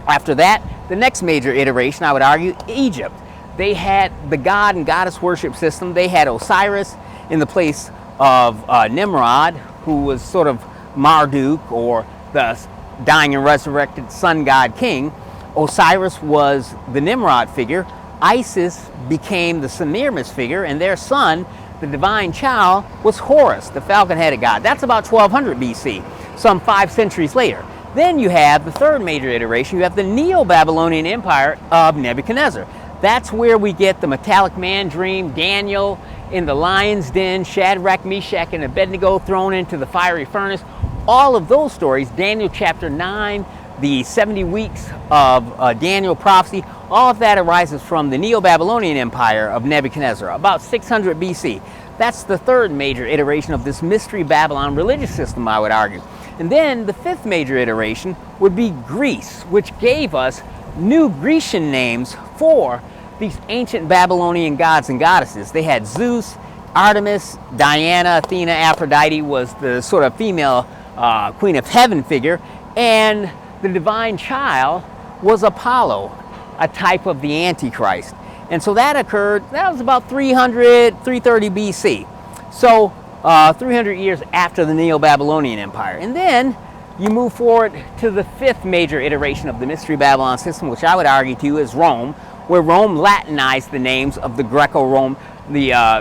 After that, the next major iteration, I would argue, Egypt. They had the god and goddess worship system. They had Osiris in the place of Nimrod, who was sort of Marduk, or the dying and resurrected sun god king. Osiris was the Nimrod figure. Isis became the Semiramis figure, and their son, the divine child, was Horus, the falcon-headed god. That's about 1200 BC, some 5 centuries later. Then you have the third major iteration. You have the Neo-Babylonian Empire of Nebuchadnezzar. That's where we get the metallic man dream, Daniel in the lion's den, Shadrach, Meshach, and Abednego thrown into the fiery furnace. All of those stories, Daniel chapter 9, the 70 weeks of Daniel prophecy, all of that arises from the Neo-Babylonian Empire of Nebuchadnezzar, about 600 BC. That's the third major iteration of this Mystery Babylon religious system, I would argue. And then the fifth major iteration would be Greece, which gave us new Grecian names for these ancient Babylonian gods and goddesses. They had Zeus, Artemis, Diana, Athena. Aphrodite was the sort of female Queen of Heaven figure, and the divine child was Apollo, a type of the Antichrist. And so that occurred, that was about 330 BC. So 300 years after the Neo-Babylonian Empire. And then you move forward to the fifth major iteration of the Mystery Babylon system, which I would argue to you is Rome, where Rome Latinized the names of the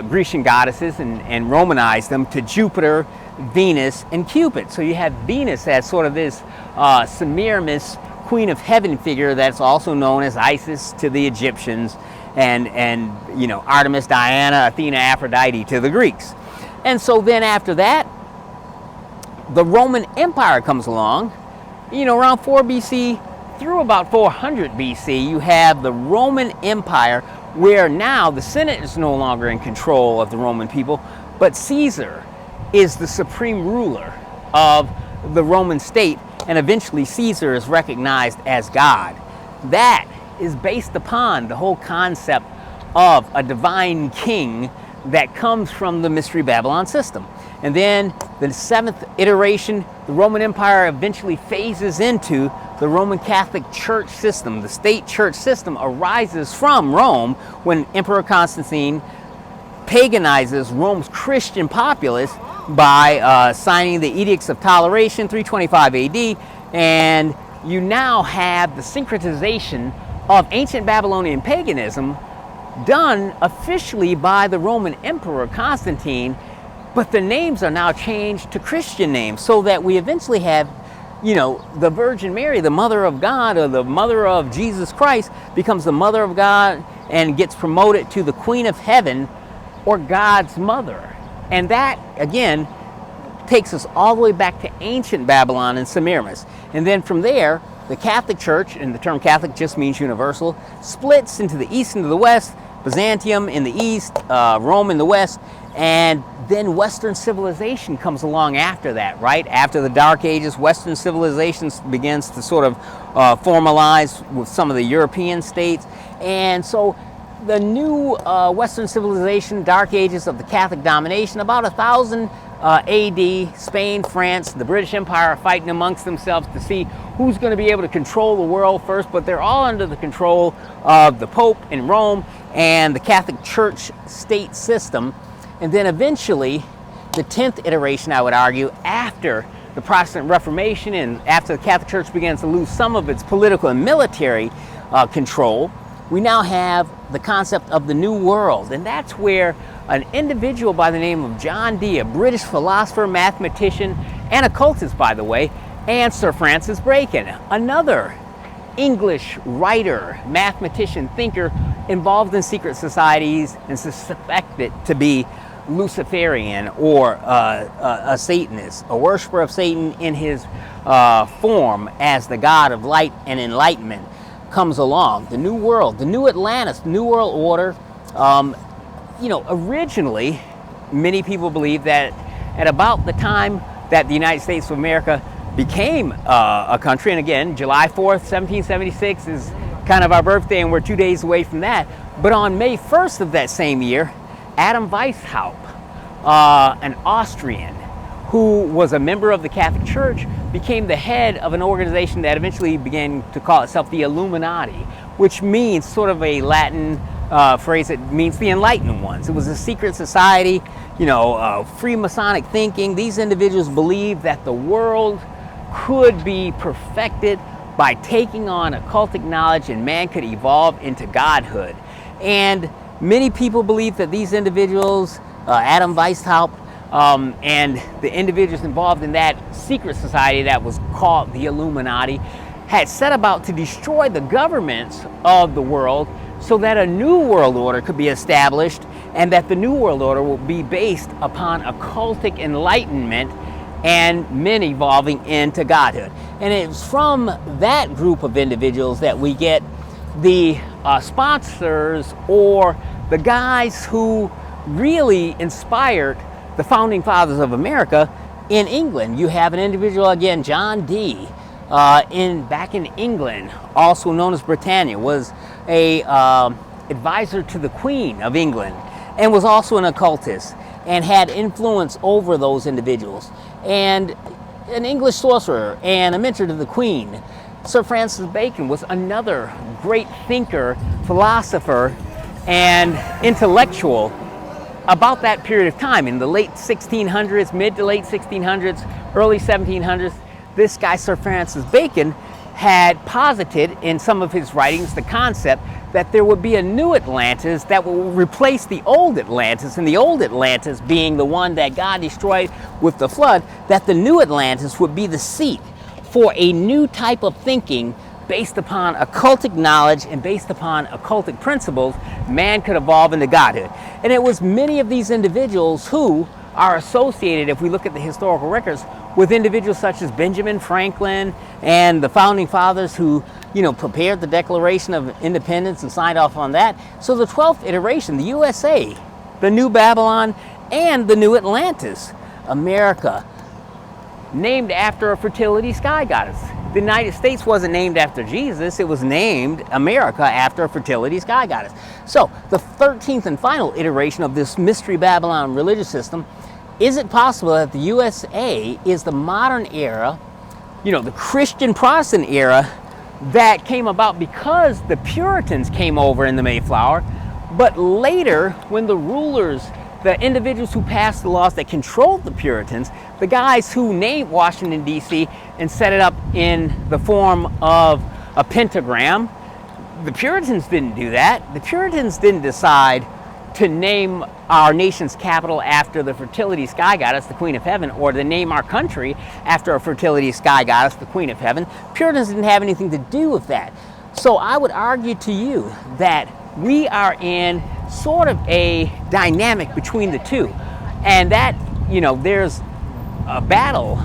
Grecian goddesses and Romanized them to Jupiter, Venus, and Cupid. So you have Venus as sort of this Semiramis, Queen of Heaven figure that's also known as Isis to the Egyptians, and you know, Artemis, Diana, Athena, Aphrodite to the Greeks. And so then after that, the Roman Empire comes along. You know, around 4 BC through about 400 BC, you have the Roman Empire, where now the Senate is no longer in control of the Roman people, but Caesar is the supreme ruler of the Roman state, and eventually Caesar is recognized as God. That is based upon the whole concept of a divine king that comes from the Mystery Babylon system. And then the seventh iteration, the Roman Empire eventually phases into the Roman Catholic Church system. The state church system arises from Rome when Emperor Constantine paganizes Rome's Christian populace by signing the Edicts of Toleration, 325 AD, and you now have the syncretization of ancient Babylonian paganism done officially by the Roman Emperor Constantine, but the names are now changed to Christian names, so that we eventually have, you know, the Virgin Mary, the Mother of God, or the Mother of Jesus Christ, becomes the Mother of God and gets promoted to the Queen of Heaven, or God's Mother. And that, again, takes us all the way back to ancient Babylon and Semiramis. And then from there, the Catholic Church, and the term Catholic just means universal, splits into the East and the West, Byzantium in the East, Rome in the West, and then Western civilization comes along after that, right? After the Dark Ages, Western civilization begins to sort of formalize with some of the European states. And so the new Western civilization, Dark Ages of the Catholic domination, about 1000 AD, Spain, France, the British Empire are fighting amongst themselves to see who's going to be able to control the world first, but they're all under the control of the Pope in Rome and the Catholic Church state system. And then eventually, the 10th iteration, I would argue, after the Protestant Reformation and after the Catholic Church begins to lose some of its political and military control, we now have the concept of the New World. And that's where an individual by the name of John Dee, a British philosopher, mathematician, and occultist, by the way, and Sir Francis Bacon, another English writer, mathematician, thinker, involved in secret societies and suspected to be Luciferian or a Satanist, a worshiper of Satan in his form as the god of light and enlightenment, comes along. The New World, the New Atlantis, New World Order. You know, originally, many people believe that at about the time that the United States of America became a country, and again, July 4th, 1776 is kind of our birthday, and we're 2 days away from that. But on May 1st of that same year, Adam Weishaupt, an Austrian who was a member of the Catholic Church, became the head of an organization that eventually began to call itself the Illuminati, which means sort of a Latin phrase that means the enlightened ones. It was a secret society, you know, free Masonic thinking. These individuals believed that the world could be perfected by taking on occultic knowledge, and man could evolve into godhood. And many people believe that these individuals, Adam Weishaupt, and the individuals involved in that secret society that was called the Illuminati, had set about to destroy the governments of the world so that a new world order could be established, and that the new world order will be based upon occultic enlightenment and men evolving into godhood. And it's from that group of individuals that we get the sponsors, or the guys who really inspired the founding fathers of America in England. You have an individual, again, John Dee, back in England, also known as Britannia, was a advisor to the Queen of England, and was also an occultist, and had influence over those individuals, and an English sorcerer and a mentor to the Queen. Sir Francis Bacon was another great thinker, philosopher, and intellectual about that period of time, in the late 1600s, mid to late 1600s, early 1700s, this guy, Sir Francis Bacon, had posited in some of his writings the concept that there would be a new Atlantis that will replace the old Atlantis, and the old Atlantis being the one that God destroyed with the flood, that the new Atlantis would be the seat for a new type of thinking based upon occultic knowledge and based upon occultic principles. Man could evolve into godhood. And it was many of these individuals who are associated, if we look at the historical records, with individuals such as Benjamin Franklin and the founding fathers who, prepared the Declaration of Independence and signed off on that. So the 12th iteration, the USA, the New Babylon, and the New Atlantis, America, named after a fertility sky goddess. The United States wasn't named after Jesus, it was named America after a fertility sky goddess. So the 13th and final iteration of this Mystery Babylon religious system, is it possible that the USA is the modern era, the Christian Protestant era that came about because the Puritans came over in the Mayflower, but later when the rulers, the individuals who passed the laws that controlled the Puritans, the guys who named Washington, D.C. and set it up in the form of a pentagram, the Puritans didn't do that. The Puritans didn't decide to name our nation's capital after the fertility sky goddess, the Queen of Heaven, or to name our country after a fertility sky goddess, the Queen of Heaven. Puritans didn't have anything to do with that. So I would argue to you that we are in sort of a dynamic between the two, and that there's a battle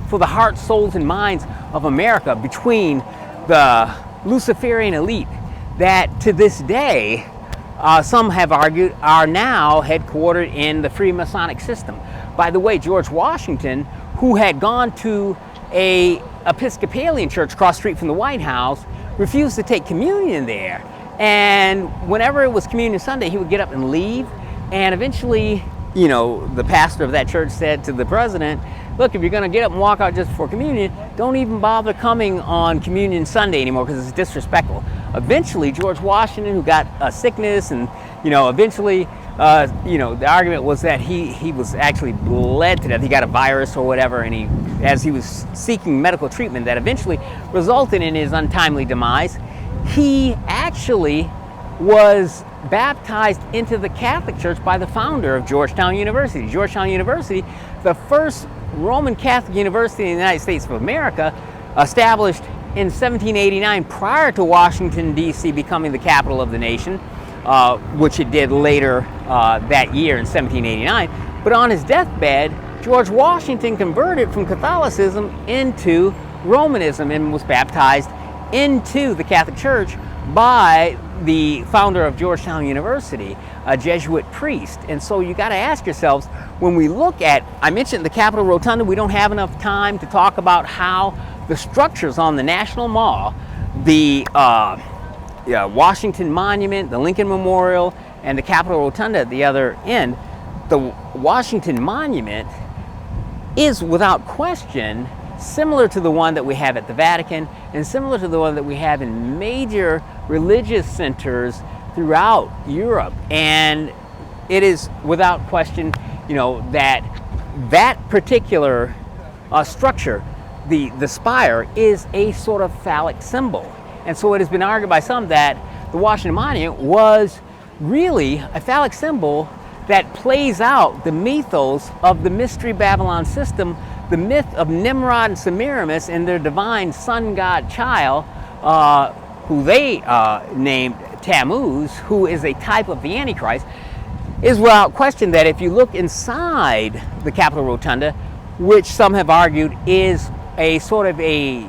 for the hearts, souls, and minds of America between the Luciferian elite that to this day some have argued are now headquartered in the Freemasonic system. By the way, George Washington, who had gone to a Episcopalian church across the street from the White House, refused to take communion there. And whenever it was Communion Sunday, he would get up and leave. And eventually, the pastor of that church said to the president, look, if you're going to get up and walk out just before communion, don't even bother coming on Communion Sunday anymore because it's disrespectful. Eventually, George Washington, who got a sickness, and eventually, the argument was that he was actually bled to death. He got a virus or whatever, and as he was seeking medical treatment, that eventually resulted in his untimely demise. He actually was baptized into the Catholic Church by the founder of Georgetown University. Georgetown University, the first Roman Catholic university in the United States of America, established in 1789 prior to Washington, D.C. becoming the capital of the nation, which it did later that year in 1789. But on his deathbed, George Washington converted from Catholicism into Romanism and was baptized into the Catholic Church by the founder of Georgetown University, a Jesuit priest. And so you got to ask yourselves, when we look at, I mentioned the Capitol Rotunda, we don't have enough time to talk about how the structures on the National Mall, the Washington Monument, the Lincoln Memorial, and the Capitol Rotunda at the other end, the Washington Monument is without question similar to the one that we have at the Vatican and similar to the one that we have in major religious centers throughout Europe. And it is without question, that particular structure, the spire, is a sort of phallic symbol. And so it has been argued by some that the Washington Monument was really a phallic symbol that plays out the mythos of the Mystery Babylon system, the myth of Nimrod and Semiramis and their divine sun god child, who they named Tammuz, who is a type of the Antichrist. Is without question that if you look inside the Capitol Rotunda, which some have argued is a sort of a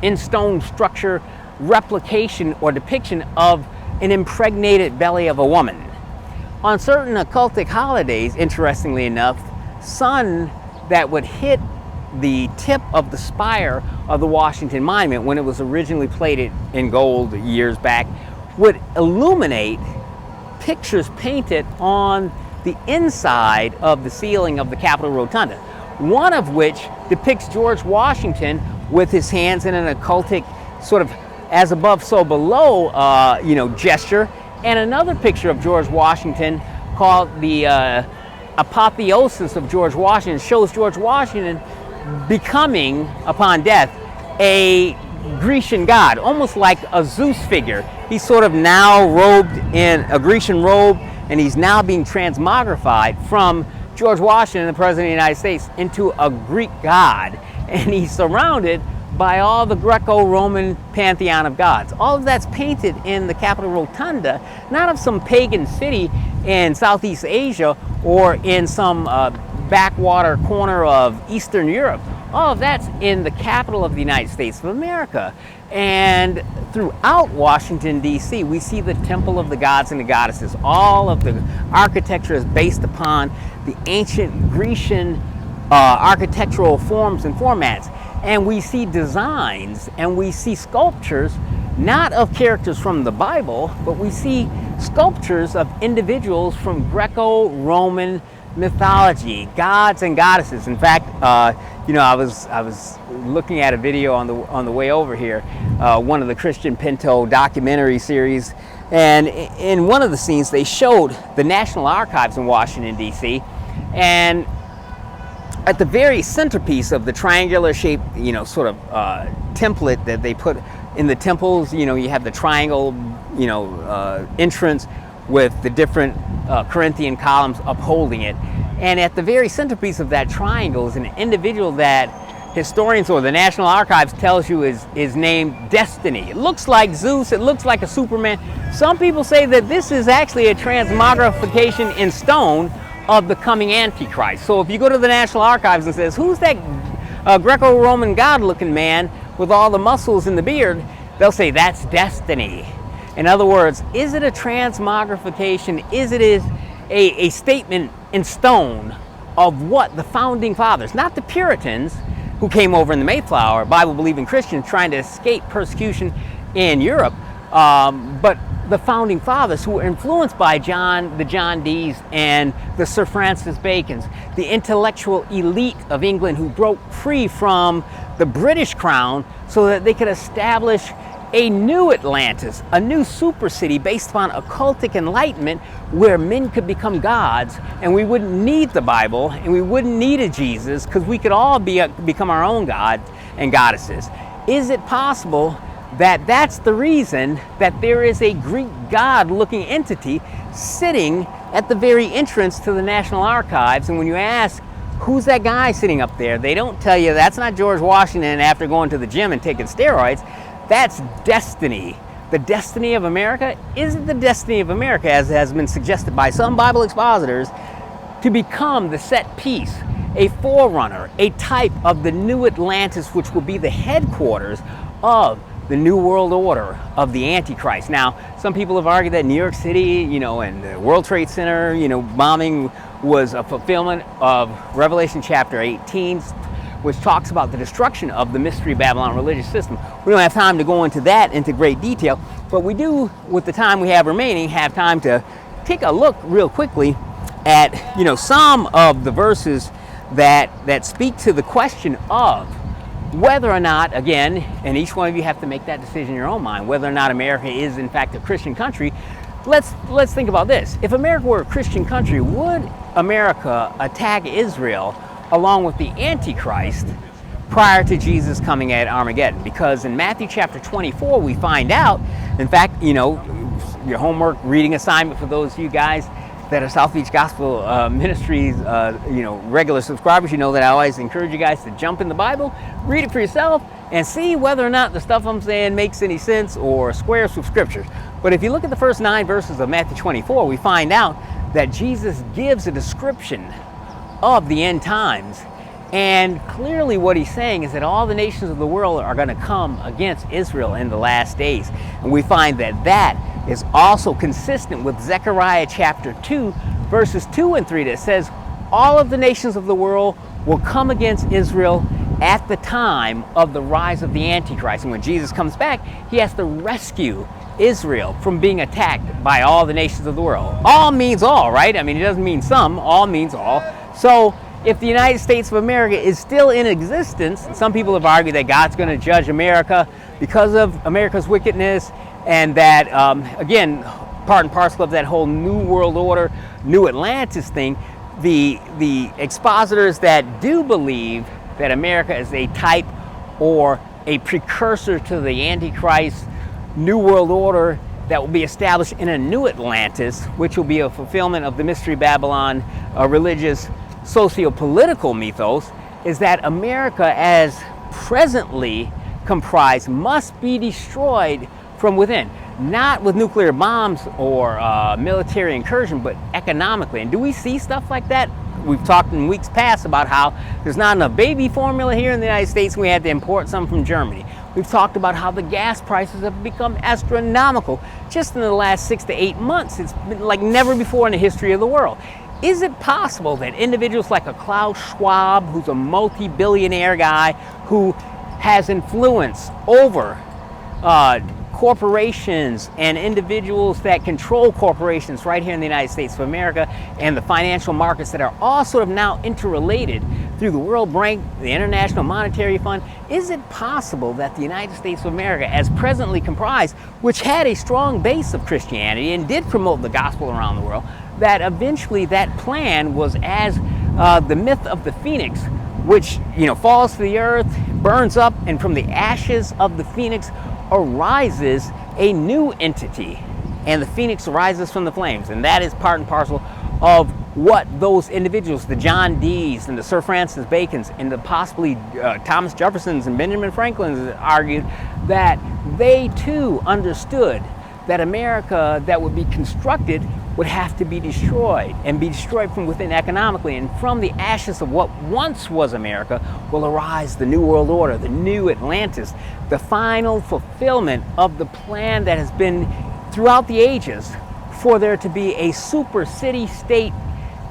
in-stone structure replication or depiction of an impregnated belly of a woman. On certain occultic holidays, interestingly enough, sun that would hit the tip of the spire of the Washington Monument when it was originally plated in gold years back would illuminate pictures painted on the inside of the ceiling of the Capitol Rotunda, one of which depicts George Washington with his hands in an occultic sort of as above so below gesture, and another picture of George Washington called the apotheosis of George Washington. It shows George Washington becoming, upon death, a Grecian god, almost like a Zeus figure. He's sort of now robed in a Grecian robe, and he's now being transmogrified from George Washington, the President of the United States, into a Greek god. And he's surrounded by all the Greco-Roman pantheon of gods. All of that's painted in the Capitol Rotunda, not of some pagan city in Southeast Asia or in some backwater corner of Eastern Europe. All of that's in the capital of the United States of America. And throughout Washington, D.C., we see the temple of the gods and the goddesses. All of the architecture is based upon the ancient Grecian architectural forms and formats. And we see designs and we see sculptures, not of characters from the Bible, but we see sculptures of individuals from Greco-Roman mythology, gods and goddesses. In fact, I was looking at a video on the way over here, one of the Christian Pinto documentary series, and in one of the scenes they showed the National Archives in Washington, D.C., and at the very centerpiece of the triangular shaped, sort of template that they put in the temples, you have the triangle, entrance with the different Corinthian columns upholding it. And at the very centerpiece of that triangle is an individual that historians or the National Archives tells you is named Destiny. It looks like Zeus, it looks like a Superman. Some people say that this is actually a transmogrification in stone of the coming Antichrist. So if you go to the National Archives and says, who's that Greco-Roman god-looking man with all the muscles and the beard, they'll say, that's Destiny. In other words, is it a transmogrification? Is it a statement in stone of what the founding fathers, not the Puritans who came over in the Mayflower, Bible-believing Christians trying to escape persecution in Europe, but the founding fathers who were influenced by the John Dees and the Sir Francis Bacons, the intellectual elite of England who broke free from the British crown so that they could establish a new Atlantis, a new super city based upon occultic enlightenment where men could become gods, and we wouldn't need the Bible and we wouldn't need a Jesus because we could all become our own gods and goddesses. Is it possible that that's the reason that there is a Greek god-looking entity sitting at the very entrance to the National Archives? And when you ask, who's that guy sitting up there, they don't tell you that's not George Washington after going to the gym and taking steroids. That's Destiny. The destiny of America? Is it the destiny of America, as has been suggested by some Bible expositors, to become the set piece, a forerunner, a type of the new Atlantis, which will be the headquarters of the New World Order of the Antichrist? Now, some people have argued that New York City, and the World Trade Center, bombing was a fulfillment of Revelation chapter 18, which talks about the destruction of the Mystery Babylon religious system. We don't have time to go into that into great detail, but we do, with the time we have remaining, have time to take a look real quickly at, some of the verses that speak to the question of whether or not, again, and each one of you have to make that decision in your own mind, whether or not America is in fact a Christian country. Let's think about this. If America were a Christian country, would America attack Israel along with the Antichrist prior to Jesus coming at Armageddon? Because in Matthew chapter 24, we find out, in fact, your homework reading assignment for those of you guys that are South Beach Gospel Ministries, regular subscribers, that I always encourage you guys to jump in the Bible, read it for yourself, and see whether or not the stuff I'm saying makes any sense or squares with Scripture. But if you look at the first 9 verses of Matthew 24, we find out that Jesus gives a description of the end times. And clearly what he's saying is that all the nations of the world are going to come against Israel in the last days. And we find that is also consistent with Zechariah chapter 2, verses 2 and 3, that says all of the nations of the world will come against Israel at the time of the rise of the Antichrist. And when Jesus comes back, he has to rescue Israel from being attacked by all the nations of the world. All means all, right? I mean, it doesn't mean some, all means all. So if the United States of America is still in existence, some people have argued that God's going to judge America because of America's wickedness, and that, again, part and parcel of that whole New World Order, New Atlantis thing, the expositors that do believe that America is a type or a precursor to the Antichrist New World Order that will be established in a new Atlantis, which will be a fulfillment of the Mystery Babylon religious socio-political mythos, is that America as presently comprised must be destroyed from within. Not with nuclear bombs or military incursion, but economically. And do we see stuff like that? We've talked in weeks past about how there's not enough baby formula here in the United States and we had to import some from Germany. We've talked about how the gas prices have become astronomical just in the last 6 to 8 months. It's been like never before in the history of the world. Is it possible that individuals like a Klaus Schwab, who's a multi-billionaire guy who has influence over corporations and individuals that control corporations right here in the United States of America and the financial markets that are all sort of now interrelated through the World Bank, the International Monetary Fund, is it possible that the United States of America, as presently comprised, which had a strong base of Christianity and did promote the gospel around the world, that eventually that plan was as the myth of the phoenix, which falls to the earth, burns up, and from the ashes of the phoenix arises a new entity, and the phoenix arises from the flames. And that is part and parcel of what those individuals, the John Dees and the Sir Francis Bacons and the possibly Thomas Jeffersons and Benjamin Franklins argued, that they too understood that America that would be constructed would have to be destroyed, and be destroyed from within economically. And from the ashes of what once was America will arise the New World Order, the New Atlantis, the final fulfillment of the plan that has been throughout the ages for there to be a super city-state,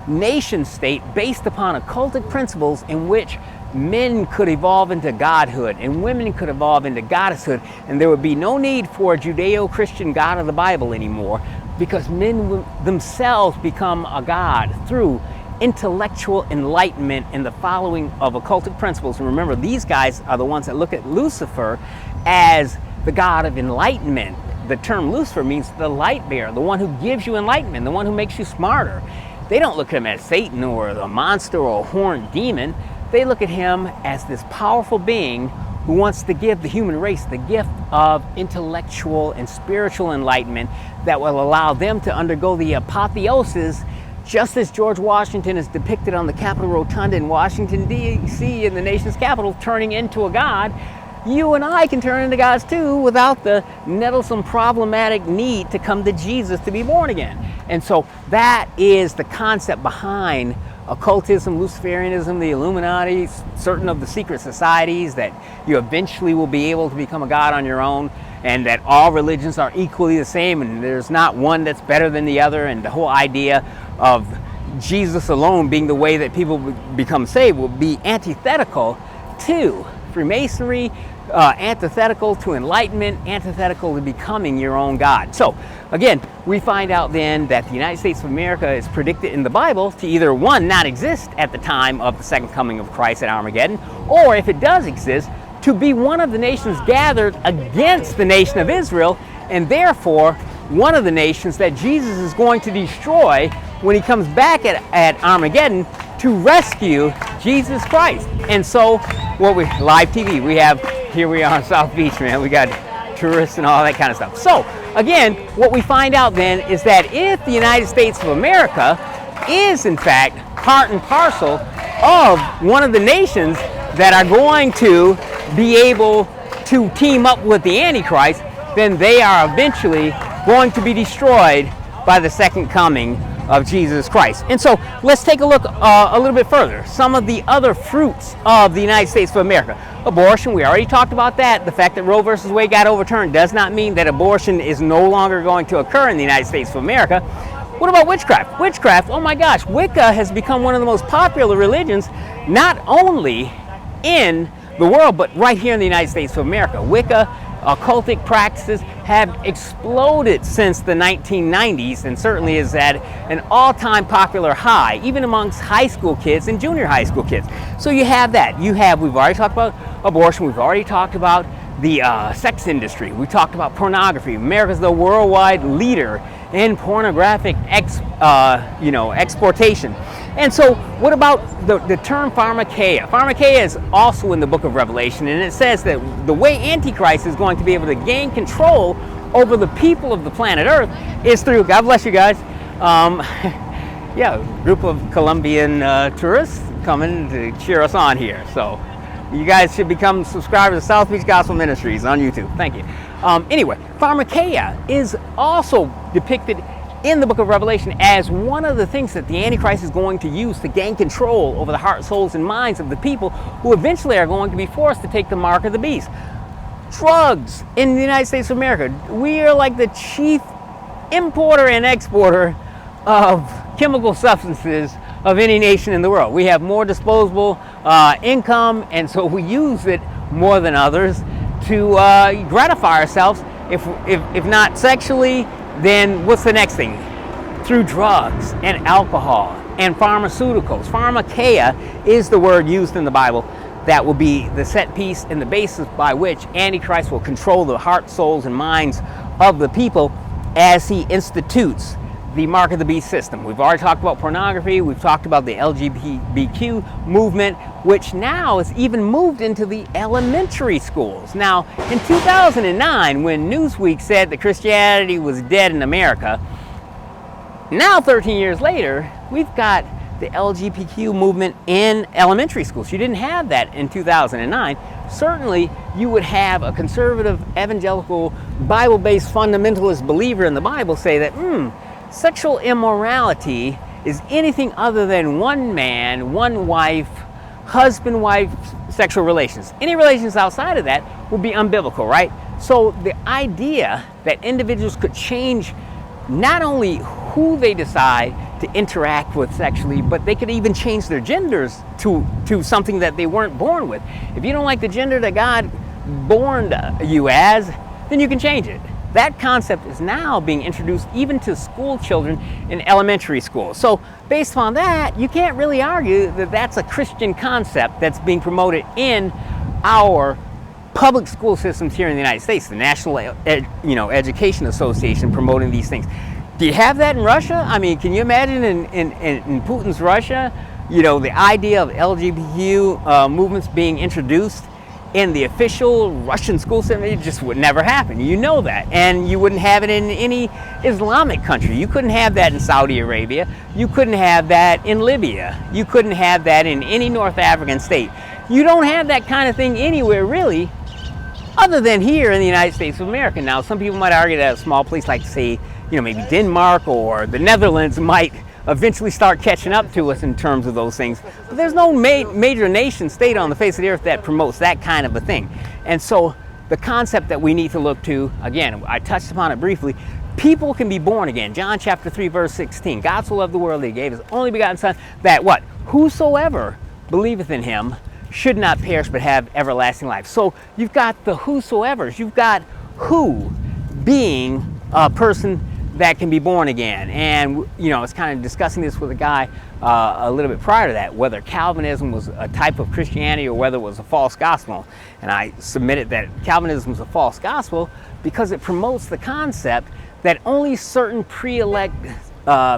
nation-state based upon occultic principles in which men could evolve into godhood and women could evolve into goddesshood, and there would be no need for a Judeo-Christian God of the Bible anymore, because men themselves become a god through intellectual enlightenment and the following of occultic principles. And remember, these guys are the ones that look at Lucifer as the god of enlightenment. The term Lucifer means the light bearer, the one who gives you enlightenment, the one who makes you smarter. They don't look at him as Satan or a monster or a horned demon. They look at him as this powerful being who wants to give the human race the gift of intellectual and spiritual enlightenment that will allow them to undergo the apotheosis, just as George Washington is depicted on the Capitol Rotunda in Washington, D.C., in the nation's capital, turning into a god. You and I can turn into gods too without the nettlesome, problematic need to come to Jesus to be born again. And so that is the concept behind occultism, Luciferianism, the Illuminati, certain of the secret societies, that you eventually will be able to become a god on your own, and that all religions are equally the same and there's not one that's better than the other, and the whole idea of Jesus alone being the way that people become saved will be antithetical to Freemasonry, antithetical to enlightenment, antithetical to becoming your own God. So again, we find out then that the United States of America is predicted in the Bible to either, one, not exist at the time of the second coming of Christ at Armageddon, or if it does exist, to be one of the nations gathered against the nation of Israel, and therefore one of the nations that Jesus is going to destroy when he comes back at Armageddon to rescue Jesus Christ. And so what we live TV, we have, here we are on South Beach, man, we got tourists and all that kind of stuff. So again, what we find out then is that if the United States of America is in fact part and parcel of one of the nations that are going to be able to team up with the Antichrist, then they are eventually going to be destroyed by the second coming of Jesus Christ. And so let's take a look a little bit further. Some of the other fruits of the United States of America. Abortion, we already talked about that. The fact that Roe versus Wade got overturned does not mean that abortion is no longer going to occur in the United States of America. What about witchcraft? Witchcraft, oh my gosh, Wicca has become one of the most popular religions, not only in the world, but right here in the United States of America. Wicca, occultic practices have exploded since the 1990s, and certainly is at an all-time popular high, even amongst high school kids and junior high school kids. So you have that. We've already talked about abortion, we've already talked about the sex industry, we talked about pornography. America's the worldwide leader in pornographic exportation. And so what about the term pharmakeia? Pharmakeia is also in the book of Revelation, and it says that the way Antichrist is going to be able to gain control over the people of the planet Earth is through, God bless you guys, yeah, a group of Colombian tourists coming to cheer us on here. So you guys should become subscribers to South Beach Gospel Ministries on YouTube. Thank you. Anyway, pharmakeia is also depicted in the book of Revelation as one of the things that the Antichrist is going to use to gain control over the hearts, souls, and minds of the people who eventually are going to be forced to take the mark of the beast. Drugs in the United States of America. We are like the chief importer and exporter of chemical substances of any nation in the world. We have more disposable income, and so we use it more than others to gratify ourselves. If not sexually, then what's the next thing? Through drugs and alcohol and pharmaceuticals. Pharmakeia is the word used in the Bible that will be the set piece and the basis by which Antichrist will control the hearts, souls, and minds of the people as he institutes the mark of the beast system. We've already talked about pornography. We've talked about the LGBTQ movement, which now is even moved into the elementary schools. Now, in 2009, when Newsweek said that Christianity was dead in America, now 13 years later, we've got the LGBTQ movement in elementary schools. You didn't have that in 2009. Certainly, you would have a conservative, evangelical, Bible-based fundamentalist believer in the Bible say that, sexual immorality is anything other than one man, one wife, husband-wife sexual relations. Any relations outside of that would be unbiblical, right? So the idea that individuals could change not only who they decide to interact with sexually, but they could even change their genders to something that they weren't born with. If you don't like the gender that God born you as, then you can change it. That concept is now being introduced even to school children in elementary school. So based on that, you can't really argue that that's a Christian concept that's being promoted in our public school systems here in the United States, the National Education Association promoting these things. Do you have that in Russia? I mean, can you imagine in Putin's Russia, the idea of LGBTQ movements being introduced in the official Russian school system? It just would never happen. You know that. And you wouldn't have it in any Islamic country. You couldn't have that in Saudi Arabia. You couldn't have that in Libya. You couldn't have that in any North African state. You don't have that kind of thing anywhere, really, other than here in the United States of America. Now, some people might argue that a small place like, say, maybe Denmark or the Netherlands might eventually start catching up to us in terms of those things. But there's no major nation state on the face of the earth that promotes that kind of a thing. And so the concept that we need to look to, again, I touched upon it briefly, people can be born again. John chapter 3, verse 16. God so loved the world that he gave his only begotten Son, that what? Whosoever believeth in him should not perish but have everlasting life. So you've got the whosoevers. You've got who being a person that can be born again. And I was kind of discussing this with a guy a little bit prior to that, whether Calvinism was a type of Christianity or whether it was a false gospel. And I submitted that Calvinism was a false gospel because it promotes the concept that only certain pre-elect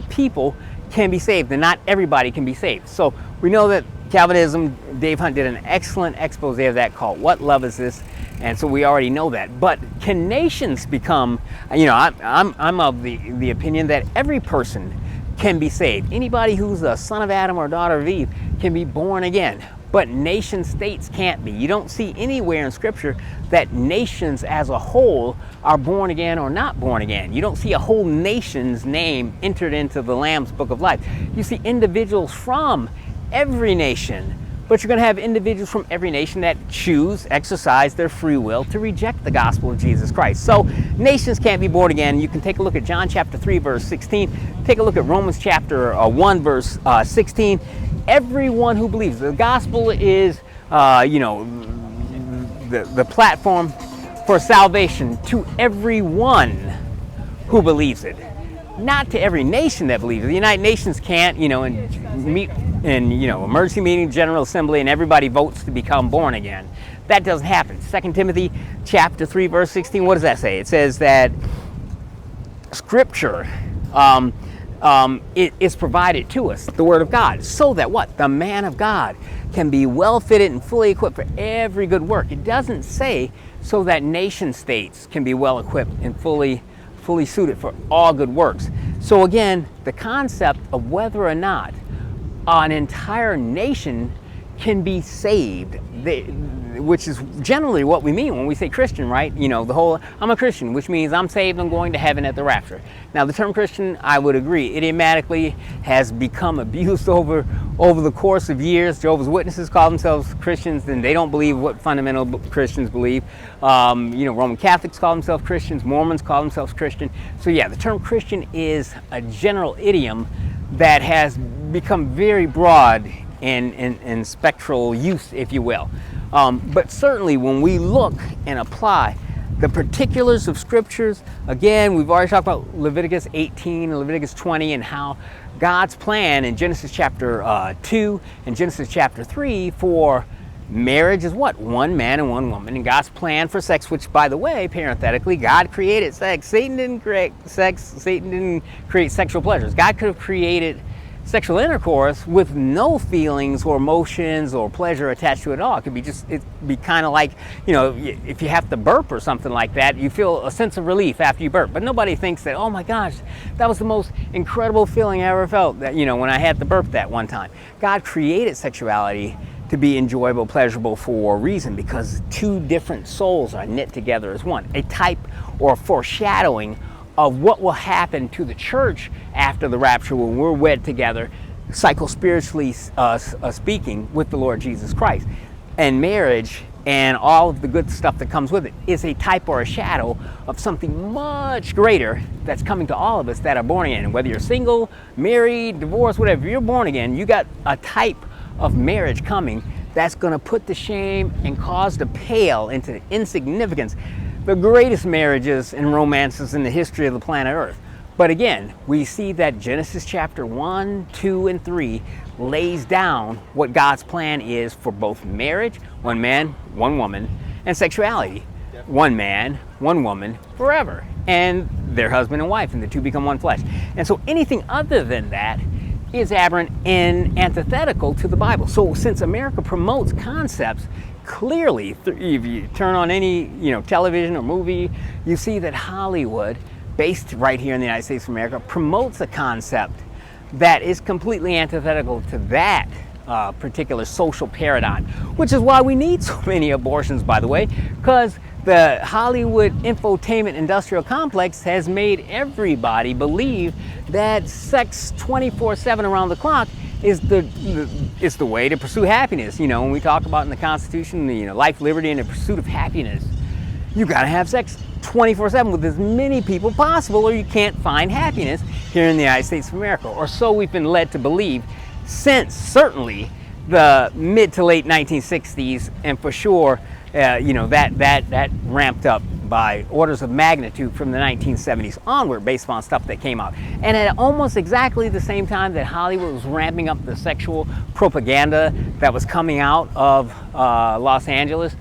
people can be saved, and not everybody can be saved. So we know that Calvinism, Dave Hunt did an excellent expose of that called What Love Is This? And so we already know that. But can nations become, I'm of the opinion that every person can be saved. Anybody who's a son of Adam or daughter of Eve can be born again. But nation states can't be. You don't see anywhere in Scripture that nations as a whole are born again or not born again. You don't see a whole nation's name entered into the Lamb's Book of Life. You see individuals from every nation, but you're going to have individuals from every nation that exercise their free will to reject the gospel of Jesus Christ. So nations can't be born again. You can take a look at John chapter 3, verse 16. Take a look at Romans chapter 1, verse 16. Everyone who believes. The gospel is, the platform for salvation to everyone who believes it. Not to every nation that believes it. The United Nations can't, meet in, emergency meeting, General Assembly, and everybody votes to become born again. That doesn't happen. 2 Timothy chapter 3, verse 16, what does that say? It says that Scripture it is provided to us, the Word of God, so that what? The man of God can be well fitted and fully equipped for every good work. It doesn't say so that nation states can be well equipped and fully suited for all good works. So again, the concept of whether or not an entire nation can be saved, which is generally what we mean when we say Christian, right? You know, the whole, I'm a Christian, which means I'm saved, I'm going to heaven at the rapture. Now, the term Christian, I would agree, idiomatically has become abused over the course of years. Jehovah's Witnesses call themselves Christians, and they don't believe what fundamental Christians believe. You know, Roman Catholics call themselves Christians, Mormons call themselves Christian. So yeah, the term Christian is a general idiom that has become very broad in spectral use, if you will. But certainly when we look and apply the particulars of scriptures, again, we've already talked about Leviticus 18 and Leviticus 20 and how God's plan in Genesis chapter 2 and Genesis chapter 3 for marriage is what? One man and one woman. And God's plan for sex, which, by the way, parenthetically, God created sex. Satan didn't create sex. Satan didn't create sexual pleasures. God could have created sexual intercourse with no feelings or emotions or pleasure attached to it at all. It could be just, it'd be kind of like, you know, if you have to burp or something like that, you feel a sense of relief after you burp. But nobody thinks that, oh my gosh, that was the most incredible feeling I ever felt, that, you know, when I had to burp that one time. God created sexuality to be enjoyable, pleasurable for a reason, because two different souls are knit together as one. A type or foreshadowing of what will happen to the church after the rapture when we're wed together, psycho-spiritually speaking, with the Lord Jesus Christ. And marriage and all of the good stuff that comes with it is a type or a shadow of something much greater that's coming to all of us that are born again. And whether you're single, married, divorced, whatever, you're born again, you got a type of marriage coming that's going to put to shame and cause to pale into insignificance the greatest marriages and romances in the history of the planet Earth. But again, we see that Genesis chapter 1, 2, and 3 lays down what God's plan is for both marriage, one man, one woman, and sexuality, one man, one woman, forever, and their husband and wife, and the two become one flesh. And so anything other than that is aberrant and antithetical to the Bible. So since America promotes concepts, clearly, if you turn on any, you know, television or movie, you see that Hollywood, based right here in the United States of America, promotes a concept that is completely antithetical to that particular social paradigm, which is why we need so many abortions, by the way, because the Hollywood infotainment industrial complex has made everybody believe that sex 24/7 around the clock is the way to pursue happiness. You know, when we talk about in the Constitution, you know, life, liberty, and the pursuit of happiness, you gotta have sex 24/7 with as many people possible, or you can't find happiness here in the United States of America. Or so we've been led to believe since certainly the mid to late 1960s, and for sure, you know, that ramped up by orders of magnitude from the 1970s onward, based on stuff that came out. And at almost exactly the same time that Hollywood was ramping up the sexual propaganda that was coming out of Los Angeles,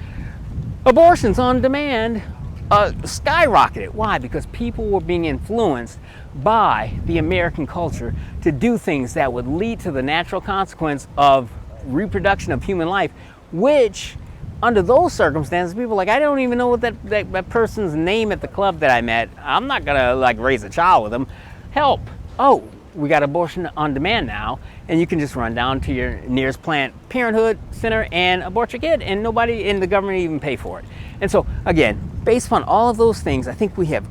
abortions on demand skyrocketed. Why? Because people were being influenced by the American culture to do things that would lead to the natural consequence of reproduction of human life, which under those circumstances, people are like, I don't even know what that person's name at the club that I met. I'm not gonna like raise a child with them. Help. Oh, we got abortion on demand now, and you can just run down to your nearest Planned Parenthood center and abort your kid, and nobody in the government even pay for it. And so again, based on all of those things, I think we have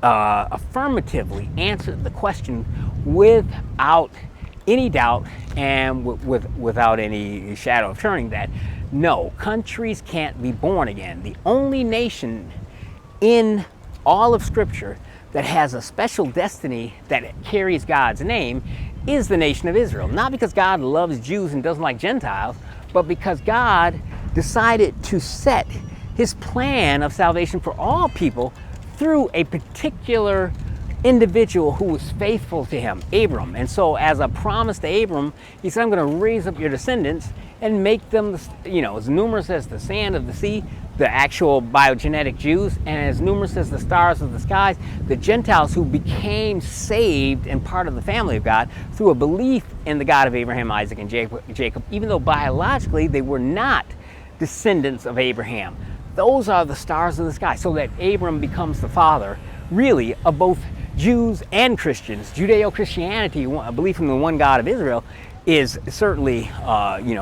affirmatively answered the question without any doubt and without any shadow of turning that no, countries can't be born again. The only nation in all of Scripture that has a special destiny that carries God's name is the nation of Israel. Not because God loves Jews and doesn't like Gentiles, but because God decided to set his plan of salvation for all people through a particular individual who was faithful to him, Abram. And so as a promise to Abram, he said, I'm going to raise up your descendants and make them, you know, as numerous as the sand of the sea, the actual biogenetic Jews, and as numerous as the stars of the skies, the Gentiles who became saved and part of the family of God through a belief in the God of Abraham, Isaac, and Jacob, even though biologically they were not descendants of Abraham. Those are the stars of the sky, so that Abram becomes the father, really, of both Jews and Christians. Judeo-Christianity, a belief in the one God of Israel, is certainly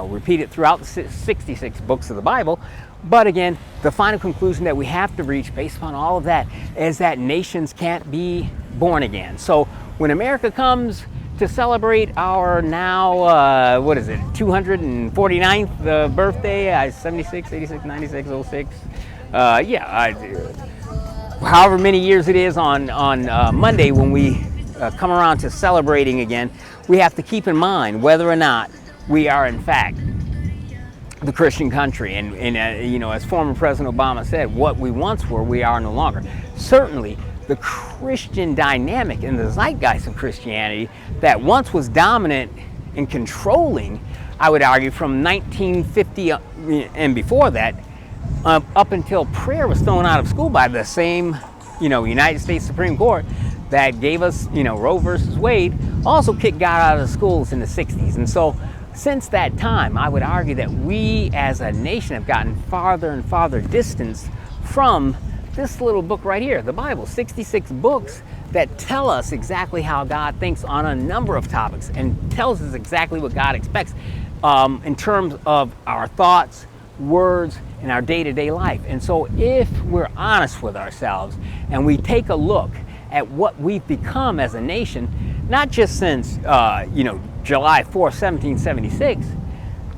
repeated throughout the 66 books of the Bible. But again, the final conclusion that we have to reach based upon all of that is that nations can't be born again. So when America comes to celebrate our now, 249th birthday, 76, 86, 96, 06, however many years it is on Monday when we come around to celebrating again, we have to keep in mind whether or not we are in fact the Christian country. And as former President Obama said, what we once were, we are no longer. Certainly, the Christian dynamic in the zeitgeist of Christianity that once was dominant and controlling, I would argue, from 1950 and before that, up until prayer was thrown out of school by the same, United States Supreme Court that gave us, Roe versus Wade, also kicked God out of the schools in the 60s. And so since that time, I would argue that we as a nation have gotten farther and farther distanced from this little book right here, the Bible. 66 books that tell us exactly how God thinks on a number of topics and tells us exactly what God expects in terms of our thoughts, words, and our day-to-day life. And so if we're honest with ourselves and we take a look at what we've become as a nation, not just since July 4, 1776,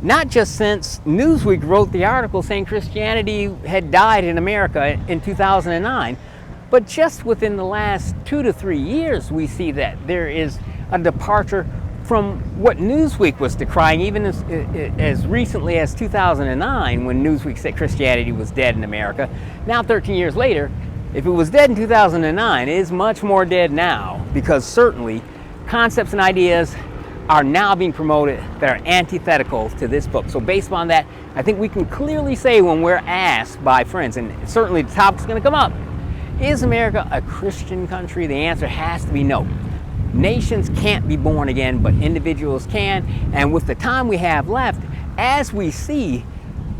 not just since Newsweek wrote the article saying Christianity had died in America in 2009, but just within the last 2 to 3 years, we see that there is a departure from what Newsweek was decrying, even as recently as 2009, when Newsweek said Christianity was dead in America. Now, 13 years later, if it was dead in 2009, it is much more dead now, because certainly concepts and ideas are now being promoted that are antithetical to this book. So based on that, I think we can clearly say when we're asked by friends, and certainly the topic's going to come up, is America a Christian country? The answer has to be no. Nations can't be born again, but individuals can. And with the time we have left, as we see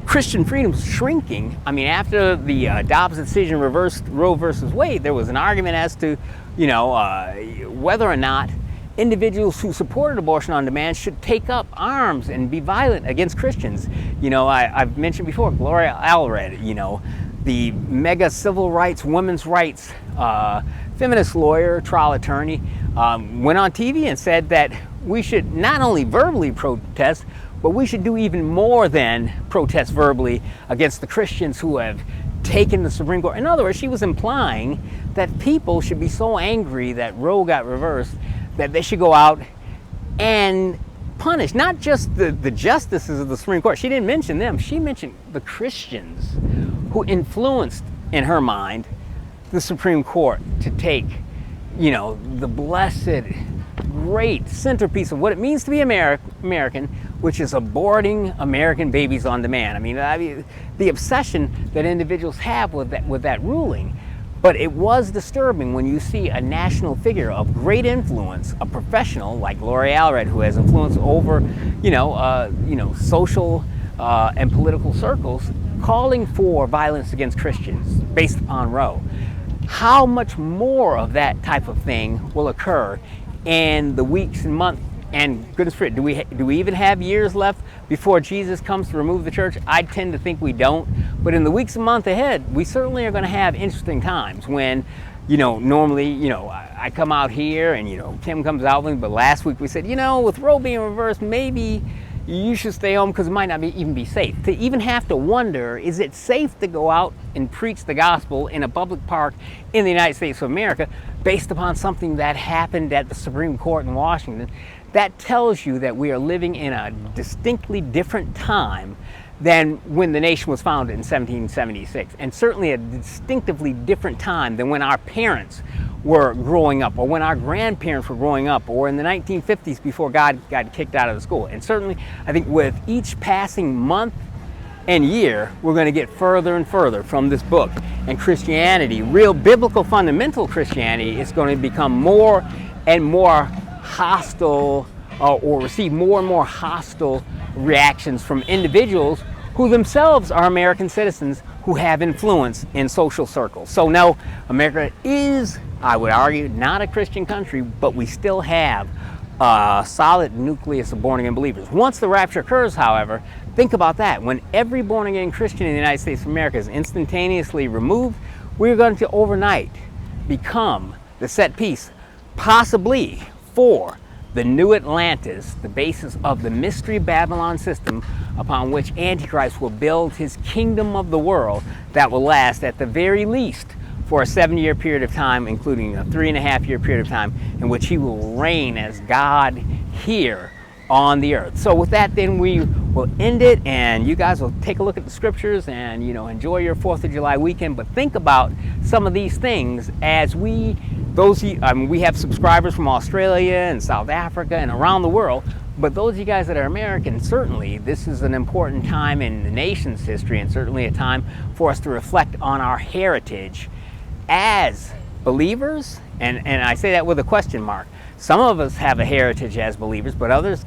Christian freedoms shrinking, after the Dobbs decision reversed Roe versus Wade, there was an argument as to, whether or not individuals who supported abortion on demand should take up arms and be violent against Christians. I've mentioned before, Gloria Allred, the mega civil rights, women's rights, feminist lawyer, trial attorney, went on TV and said that we should not only verbally protest, but we should do even more than protest verbally against the Christians who have taken the Supreme Court. In other words, she was implying that people should be so angry that Roe got reversed that they should go out and punish not just the justices of the Supreme Court. She didn't mention them. She mentioned the Christians who influenced, in her mind, the Supreme Court to take, the blessed, great centerpiece of what it means to be American, which is aborting American babies on demand. The obsession that individuals have with that ruling. But it was disturbing when you see a national figure of great influence, a professional like Gloria Allred, who has influence over, social and political circles, calling for violence against Christians based upon Roe. How much more of that type of thing will occur in the weeks and months? And goodness forbid, do we even have years left before Jesus comes to remove the church? I tend to think we don't. But in the weeks and months ahead, we certainly are going to have interesting times when, normally, I come out here and, Tim comes out with me. But last week we said, with Roe being reversed, maybe you should stay home because it might not even be safe. To even have to wonder, is it safe to go out and preach the gospel in a public park in the United States of America based upon something that happened at the Supreme Court in Washington? That tells you that we are living in a distinctly different time than when the nation was founded in 1776, and certainly a distinctively different time than when our parents were growing up, or when our grandparents were growing up, or in the 1950s before God got kicked out of the school. And certainly, I think with each passing month and year, we're going to get further and further from this book. And Christianity, real biblical fundamental Christianity, is going to become more and more hostile, or receive more and more hostile reactions from individuals who themselves are American citizens who have influence in social circles. So no, America is, I would argue, not a Christian country, but we still have a solid nucleus of born-again believers. Once the rapture occurs, however, think about that. When every born-again Christian in the United States of America is instantaneously removed, we're going to overnight become the set piece, possibly, for the new Atlantis, the basis of the Mystery Babylon system upon which Antichrist will build his kingdom of the world that will last at the very least for a 7-year period of time, including a 3.5-year period of time in which he will reign as God here on the earth. So with that, then we will end it, and you guys will take a look at the scriptures and, enjoy your 4th of July weekend. But think about some of these things as we have subscribers from Australia and South Africa and around the world. But those of you guys that are American, certainly this is an important time in the nation's history, and certainly a time for us to reflect on our heritage as believers, and I say that with a question mark. Some of us have a heritage as believers, but others,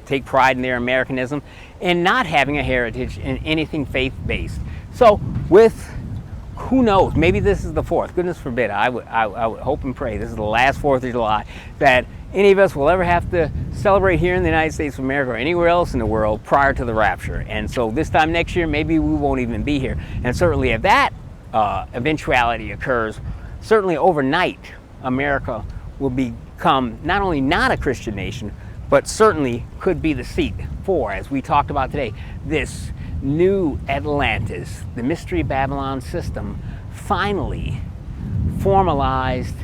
take pride in their Americanism and not having a heritage in anything faith-based. So who knows, maybe this is the 4th, goodness forbid, I would hope and pray this is the last 4th of July that any of us will ever have to celebrate here in the United States of America or anywhere else in the world prior to the rapture. And so this time next year, maybe we won't even be here. And certainly if that eventuality occurs, certainly overnight, America will become not only not a Christian nation, but certainly could be the seat for, as we talked about today, this new Atlantis, the Mystery Babylon system, finally formalized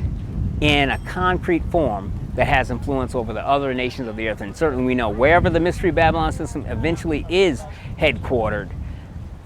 in a concrete form that has influence over the other nations of the earth. And certainly we know wherever the Mystery Babylon system eventually is headquartered,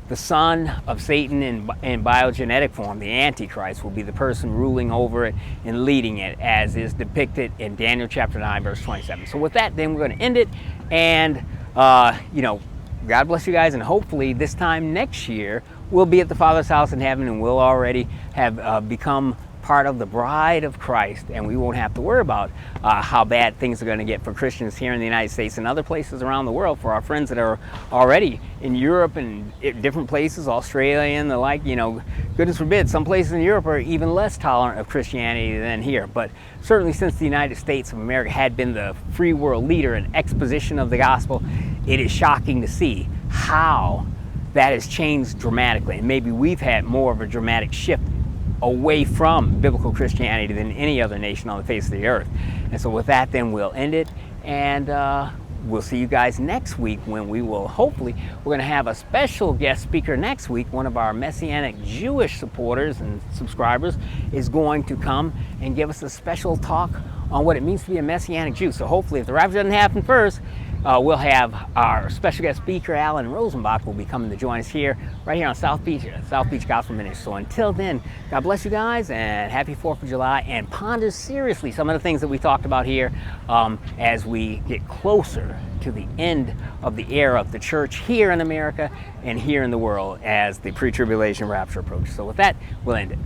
the son of Satan in biogenetic form, the Antichrist, will be the person ruling over it and leading it, as is depicted in Daniel chapter 9, verse 27. So with that, then we're going to end it. And, God bless you guys. And hopefully this time next year, we'll be at the Father's house in heaven, and we'll already have become part of the bride of Christ, and we won't have to worry about how bad things are going to get for Christians here in the United States and other places around the world. For our friends that are already in Europe and different places, Australia and the like, goodness forbid, some places in Europe are even less tolerant of Christianity than here. But certainly since the United States of America had been the free world leader in exposition of the gospel, it is shocking to see how that has changed dramatically. And maybe we've had more of a dramatic shift away from biblical Christianity than any other nation on the face of the earth. And so with that, then we'll end it, and we'll see you guys next week, when we will hopefully, we're going to have a special guest speaker next week. One of our Messianic Jewish supporters and subscribers is going to come and give us a special talk on what it means to be a Messianic Jew. So hopefully, if the rapture doesn't happen first, we'll have our special guest speaker, Alan Rosenbach, will be coming to join us here, right here on South Beach Gospel Ministry. So until then, God bless you guys, and happy 4th of July, and ponder seriously some of the things that we talked about here as we get closer to the end of the era of the church here in America and here in the world as the pre-tribulation rapture approaches. So with that, we'll end it.